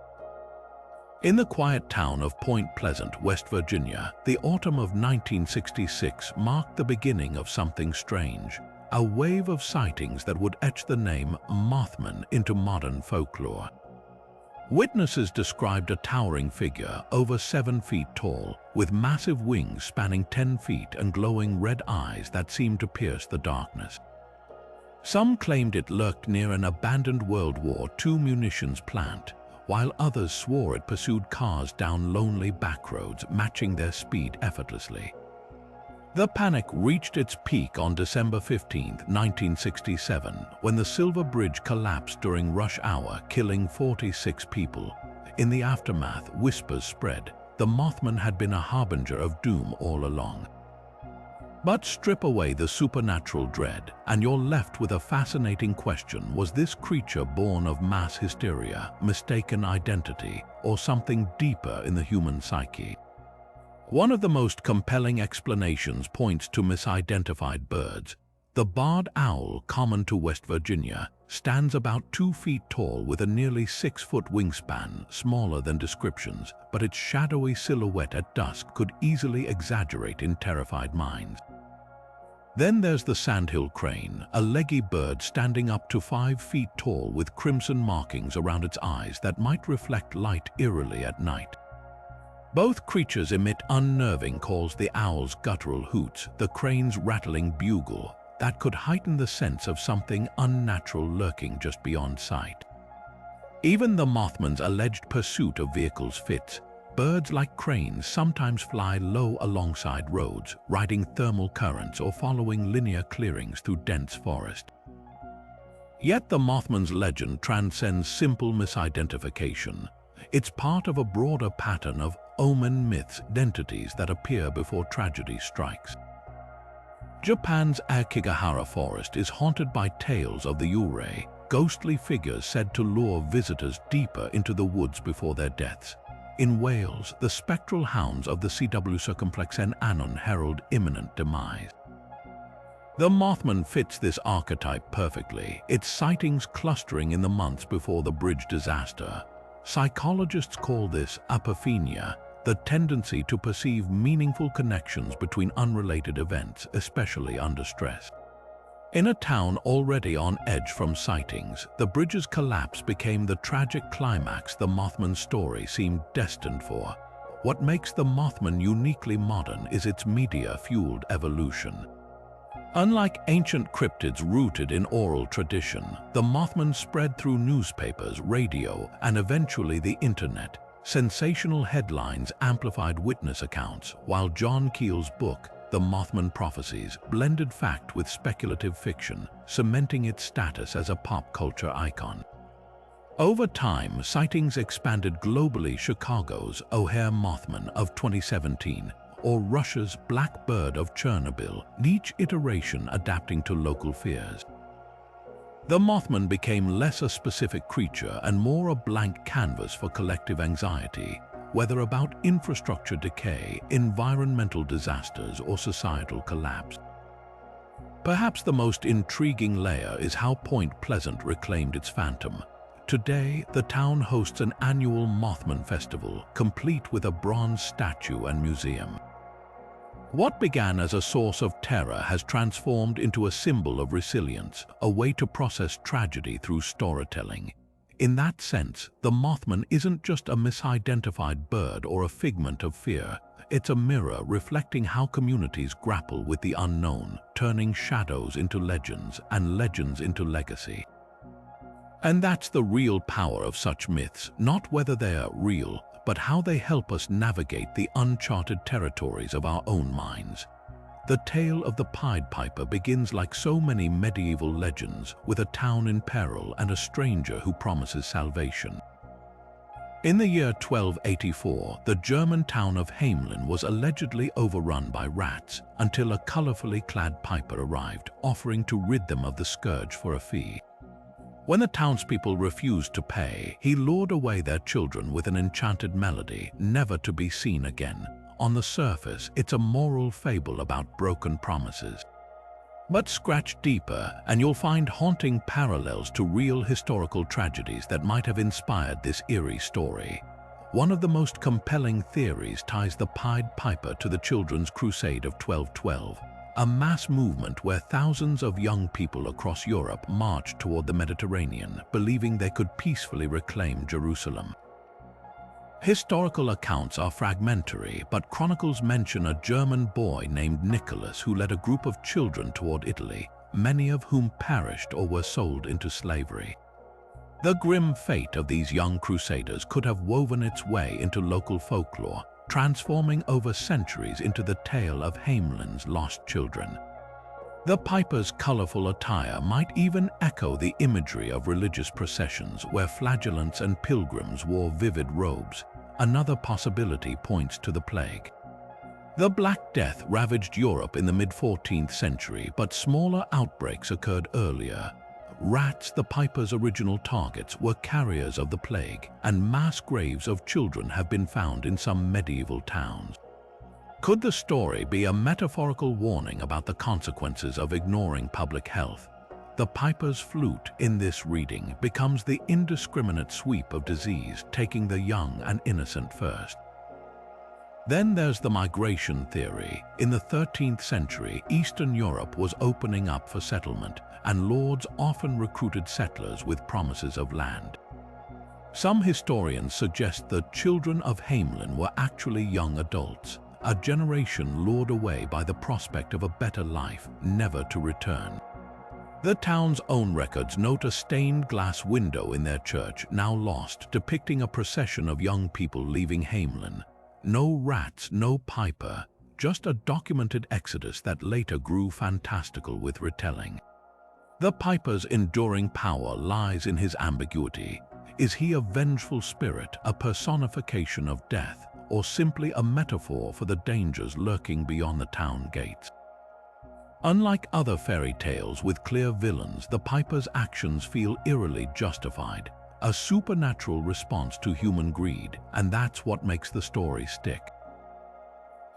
In the quiet town of Point Pleasant, West Virginia, the autumn of 1966 marked the beginning of something strange, a wave of sightings that would etch the name Mothman into modern folklore. Witnesses described a towering figure over 7 feet tall, with massive wings spanning 10 feet and glowing red eyes that seemed to pierce the darkness. Some claimed it lurked near an abandoned World War II munitions plant, while others swore it pursued cars down lonely backroads, matching their speed effortlessly. The panic reached its peak on December 15, 1967, when the Silver Bridge collapsed during rush hour, killing 46 people. In the aftermath, whispers spread. The Mothman had been a harbinger of doom all along. But strip away the supernatural dread, and you're left with a fascinating question: was this creature born of mass hysteria, mistaken identity, or something deeper in the human psyche? One of the most compelling explanations points to misidentified birds. The barred owl, common to West Virginia, stands about 2 feet tall with a nearly 6-foot wingspan, smaller than descriptions, but its shadowy silhouette at dusk could easily exaggerate in terrified minds. Then there's the sandhill crane, a leggy bird standing up to 5 feet tall with crimson markings around its eyes that might reflect light eerily at night. Both creatures emit unnerving calls: the owl's guttural hoots, the crane's rattling bugle, that could heighten the sense of something unnatural lurking just beyond sight. Even the Mothman's alleged pursuit of vehicles fits. Birds like cranes sometimes fly low alongside roads, riding thermal currents or following linear clearings through dense forest. Yet the Mothman's legend transcends simple misidentification. It's part of a broader pattern of omen myths, entities that appear before tragedy strikes. Japan's Akigahara forest is haunted by tales of the Yurei, ghostly figures said to lure visitors deeper into the woods before their deaths. In Wales, the spectral hounds of the CW Circumplex and Annon herald imminent demise. The Mothman fits this archetype perfectly, its sightings clustering in the months before the bridge disaster. Psychologists call this apophenia, the tendency to perceive meaningful connections between unrelated events, especially under stress. In a town already on edge from sightings, the bridge's collapse became the tragic climax the Mothman story seemed destined for. What makes the Mothman uniquely modern is its media-fueled evolution. Unlike ancient cryptids rooted in oral tradition, the Mothman spread through newspapers, radio, and eventually the internet. Sensational headlines amplified witness accounts, while John Keel's book, The Mothman Prophecies, blended fact with speculative fiction, cementing its status as a pop culture icon. Over time, sightings expanded globally. Chicago's O'Hare Mothman of 2017, or Russia's Black Bird of Chernobyl, each iteration adapting to local fears. The Mothman became less a specific creature and more a blank canvas for collective anxiety, whether about infrastructure decay, environmental disasters, or societal collapse. Perhaps the most intriguing layer is how Point Pleasant reclaimed its phantom. Today, the town hosts an annual Mothman festival, complete with a bronze statue and museum. What began as a source of terror has transformed into a symbol of resilience, a way to process tragedy through storytelling. In that sense, the Mothman isn't just a misidentified bird or a figment of fear. It's a mirror reflecting how communities grapple with the unknown, turning shadows into legends and legends into legacy. And that's the real power of such myths, not whether they are real, but how they help us navigate the uncharted territories of our own minds. The tale of the Pied Piper begins like so many medieval legends, with a town in peril and a stranger who promises salvation. In the year 1284, the German town of Hamelin was allegedly overrun by rats until a colorfully clad piper arrived, offering to rid them of the scourge for a fee. When the townspeople refused to pay, he lured away their children with an enchanted melody, never to be seen again. On the surface, it's a moral fable about broken promises. But scratch deeper, and you'll find haunting parallels to real historical tragedies that might have inspired this eerie story. One of the most compelling theories ties the Pied Piper to the Children's Crusade of 1212. A mass movement where thousands of young people across Europe marched toward the Mediterranean, believing they could peacefully reclaim Jerusalem. Historical accounts are fragmentary, but chronicles mention a German boy named Nicholas who led a group of children toward Italy, many of whom perished or were sold into slavery. The grim fate of these young crusaders could have woven its way into local folklore, transforming over centuries into the tale of Hamelin's lost children. The piper's colorful attire might even echo the imagery of religious processions where flagellants and pilgrims wore vivid robes. Another possibility points to the plague. The Black Death ravaged Europe in the mid-14th century, but smaller outbreaks occurred earlier. Rats, the piper's original targets, were carriers of the plague, and mass graves of children have been found in some medieval towns. Could the story be a metaphorical warning about the consequences of ignoring public health? The piper's flute in this reading becomes the indiscriminate sweep of disease, taking the young and innocent first. Then there's the migration theory. In the 13th century, Eastern Europe was opening up for settlement, and lords often recruited settlers with promises of land. Some historians suggest the children of Hamelin were actually young adults, a generation lured away by the prospect of a better life, never to return. The town's own records note a stained glass window in their church, now lost, depicting a procession of young people leaving Hamelin. No rats, no piper, just a documented exodus that later grew fantastical with retelling. The piper's enduring power lies in his ambiguity. Is he a vengeful spirit, a personification of death, or simply a metaphor for the dangers lurking beyond the town gates? Unlike other fairy tales with clear villains, the piper's actions feel eerily justified, a supernatural response to human greed, and that's what makes the story stick.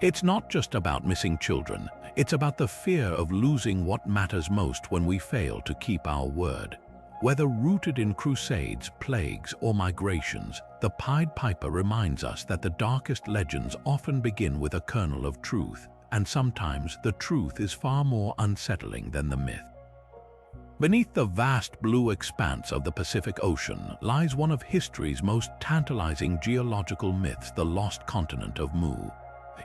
It's not just about missing children, it's about the fear of losing what matters most when we fail to keep our word. Whether rooted in crusades, plagues, or migrations, the Pied Piper reminds us that the darkest legends often begin with a kernel of truth, and sometimes the truth is far more unsettling than the myth. Beneath the vast blue expanse of the Pacific Ocean lies one of history's most tantalizing geological myths, the lost continent of Mu.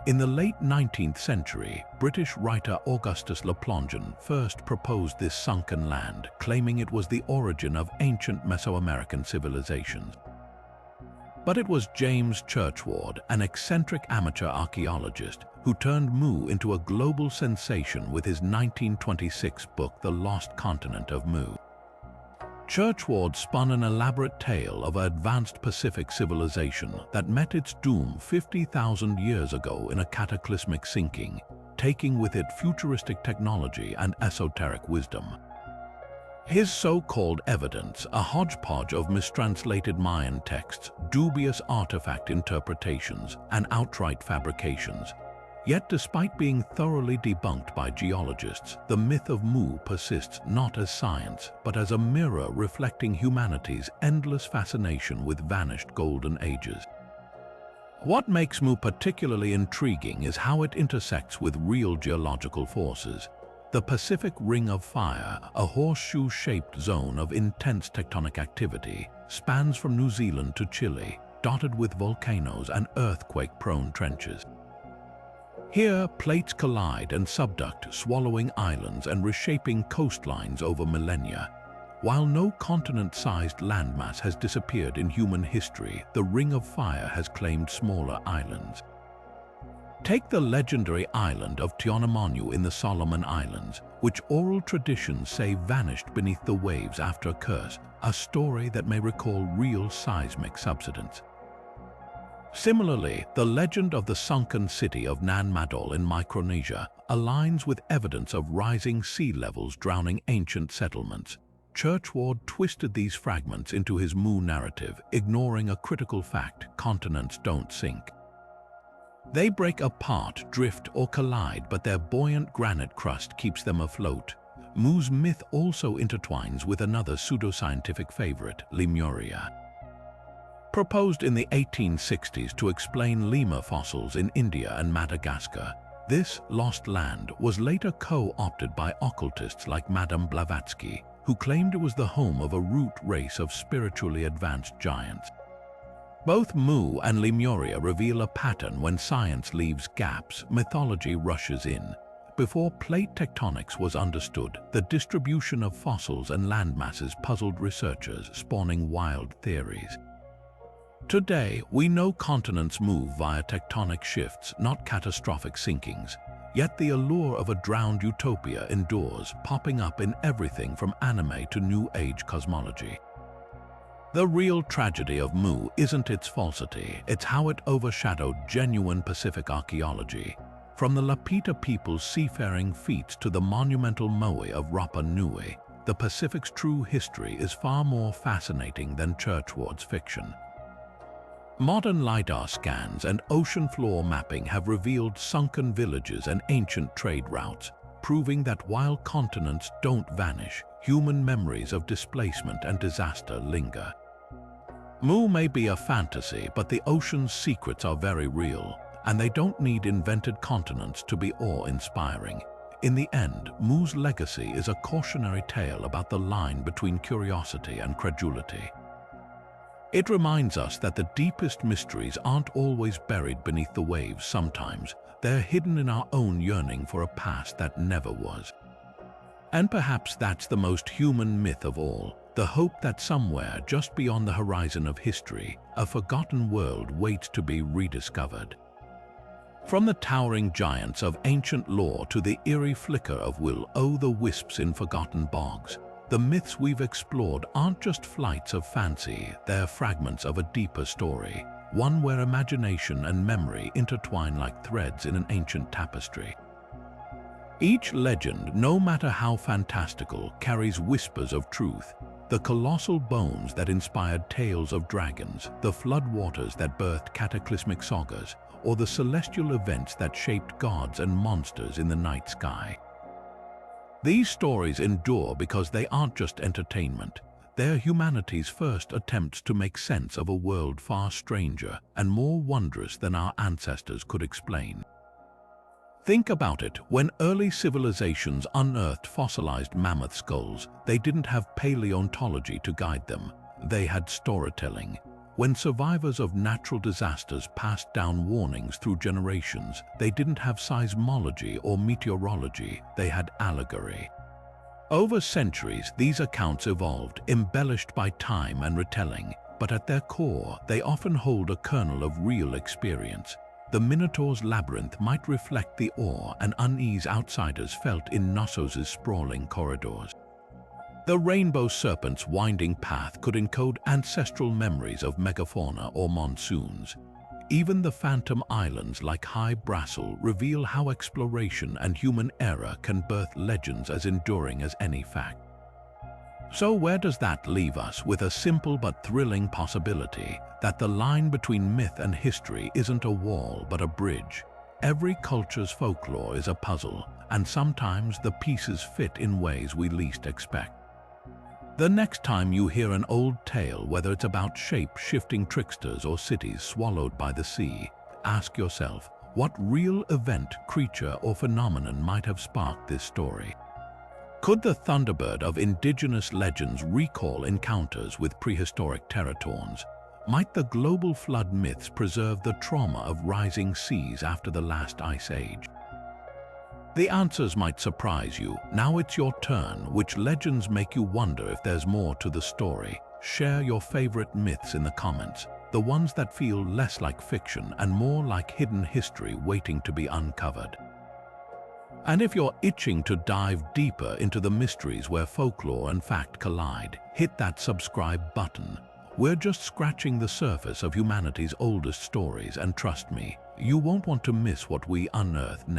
In the late 19th century, British writer Augustus Le Plongeon first proposed this sunken land, claiming it was the origin of ancient Mesoamerican civilizations. But it was James Churchward, an eccentric amateur archaeologist, who turned Mu into a global sensation with his 1926 book, The Lost Continent of Mu. Churchward spun an elaborate tale of an advanced Pacific civilization that met its doom 50,000 years ago in a cataclysmic sinking, taking with it futuristic technology and esoteric wisdom. His so-called evidence, a hodgepodge of mistranslated Mayan texts, dubious artifact interpretations, and outright fabrications. Yet despite being thoroughly debunked by geologists, the myth of Mu persists not as science, but as a mirror reflecting humanity's endless fascination with vanished golden ages. What makes Mu particularly intriguing is how it intersects with real geological forces. The Pacific Ring of Fire, a horseshoe-shaped zone of intense tectonic activity, spans from New Zealand to Chile, dotted with volcanoes and earthquake-prone trenches. Here, plates collide and subduct, swallowing islands and reshaping coastlines over millennia. While no continent-sized landmass has disappeared in human history, the Ring of Fire has claimed smaller islands. Take the legendary island of Tianemanu in the Solomon Islands, which oral traditions say vanished beneath the waves after a curse, a story that may recall real seismic subsidence. Similarly, the legend of the sunken city of Nan Madol in Micronesia aligns with evidence of rising sea levels drowning ancient settlements. Churchward twisted these fragments into his Mu narrative, ignoring a critical fact: continents don't sink. They break apart, drift, or collide, but their buoyant granite crust keeps them afloat. Mu's myth also intertwines with another pseudoscientific favorite, Lemuria. Proposed in the 1860s to explain lemur fossils in India and Madagascar, this lost land was later co-opted by occultists like Madame Blavatsky, who claimed it was the home of a root race of spiritually advanced giants. Both Mu and Lemuria reveal a pattern: when science leaves gaps, mythology rushes in. Before plate tectonics was understood, the distribution of fossils and landmasses puzzled researchers, spawning wild theories. Today, we know continents move via tectonic shifts, not catastrophic sinkings. Yet the allure of a drowned utopia endures, popping up in everything from anime to New Age cosmology. The real tragedy of Mu isn't its falsity, it's how it overshadowed genuine Pacific archaeology. From the Lapita people's seafaring feats to the monumental moai of Rapa Nui, the Pacific's true history is far more fascinating than Churchward's fiction. Modern LiDAR scans and ocean floor mapping have revealed sunken villages and ancient trade routes, proving that while continents don't vanish, human memories of displacement and disaster linger. Mu may be a fantasy, but the ocean's secrets are very real, and they don't need invented continents to be awe-inspiring. In the end, Mu's legacy is a cautionary tale about the line between curiosity and credulity. It reminds us that the deepest mysteries aren't always buried beneath the waves. Sometimes they're hidden in our own yearning for a past that never was. And perhaps that's the most human myth of all, the hope that somewhere just beyond the horizon of history, a forgotten world waits to be rediscovered. From the towering giants of ancient lore to the eerie flicker of will-o'-the-wisps in forgotten bogs, the myths we've explored aren't just flights of fancy, they're fragments of a deeper story, one where imagination and memory intertwine like threads in an ancient tapestry. Each legend, no matter how fantastical, carries whispers of truth, The colossal bones that inspired tales of dragons, the flood waters that birthed cataclysmic sagas, or the celestial events that shaped gods and monsters in the night sky. These stories endure because they aren't just entertainment. They're humanity's first attempts to make sense of a world far stranger and more wondrous than our ancestors could explain. Think about it, when early civilizations unearthed fossilized mammoth skulls, they didn't have paleontology to guide them. They had storytelling. When survivors of natural disasters passed down warnings through generations, they didn't have seismology or meteorology, they had allegory. Over centuries, these accounts evolved, embellished by time and retelling, but at their core, they often hold a kernel of real experience. The Minotaur's labyrinth might reflect the awe and unease outsiders felt in Knossos' sprawling corridors. The rainbow serpent's winding path could encode ancestral memories of megafauna or monsoons. Even the phantom islands like High Brassel reveal how exploration and human error can birth legends as enduring as any fact. So where does that leave us? With a simple but thrilling possibility that the line between myth and history isn't a wall but a bridge. Every culture's folklore is a puzzle, and sometimes the pieces fit in ways we least expect. The next time you hear an old tale, whether it's about shape-shifting tricksters or cities swallowed by the sea, ask yourself, what real event, creature, or phenomenon might have sparked this story? Could the thunderbird of indigenous legends recall encounters with prehistoric teratorns? Might the global flood myths preserve the trauma of rising seas after the last ice age? The answers might surprise you. Now it's your turn. Which legends make you wonder if there's more to the story? Share your favorite myths in the comments, the ones that feel less like fiction and more like hidden history waiting to be uncovered. And if you're itching to dive deeper into the mysteries where folklore and fact collide, hit that subscribe button. We're just scratching the surface of humanity's oldest stories, and trust me, you won't want to miss what we unearth next.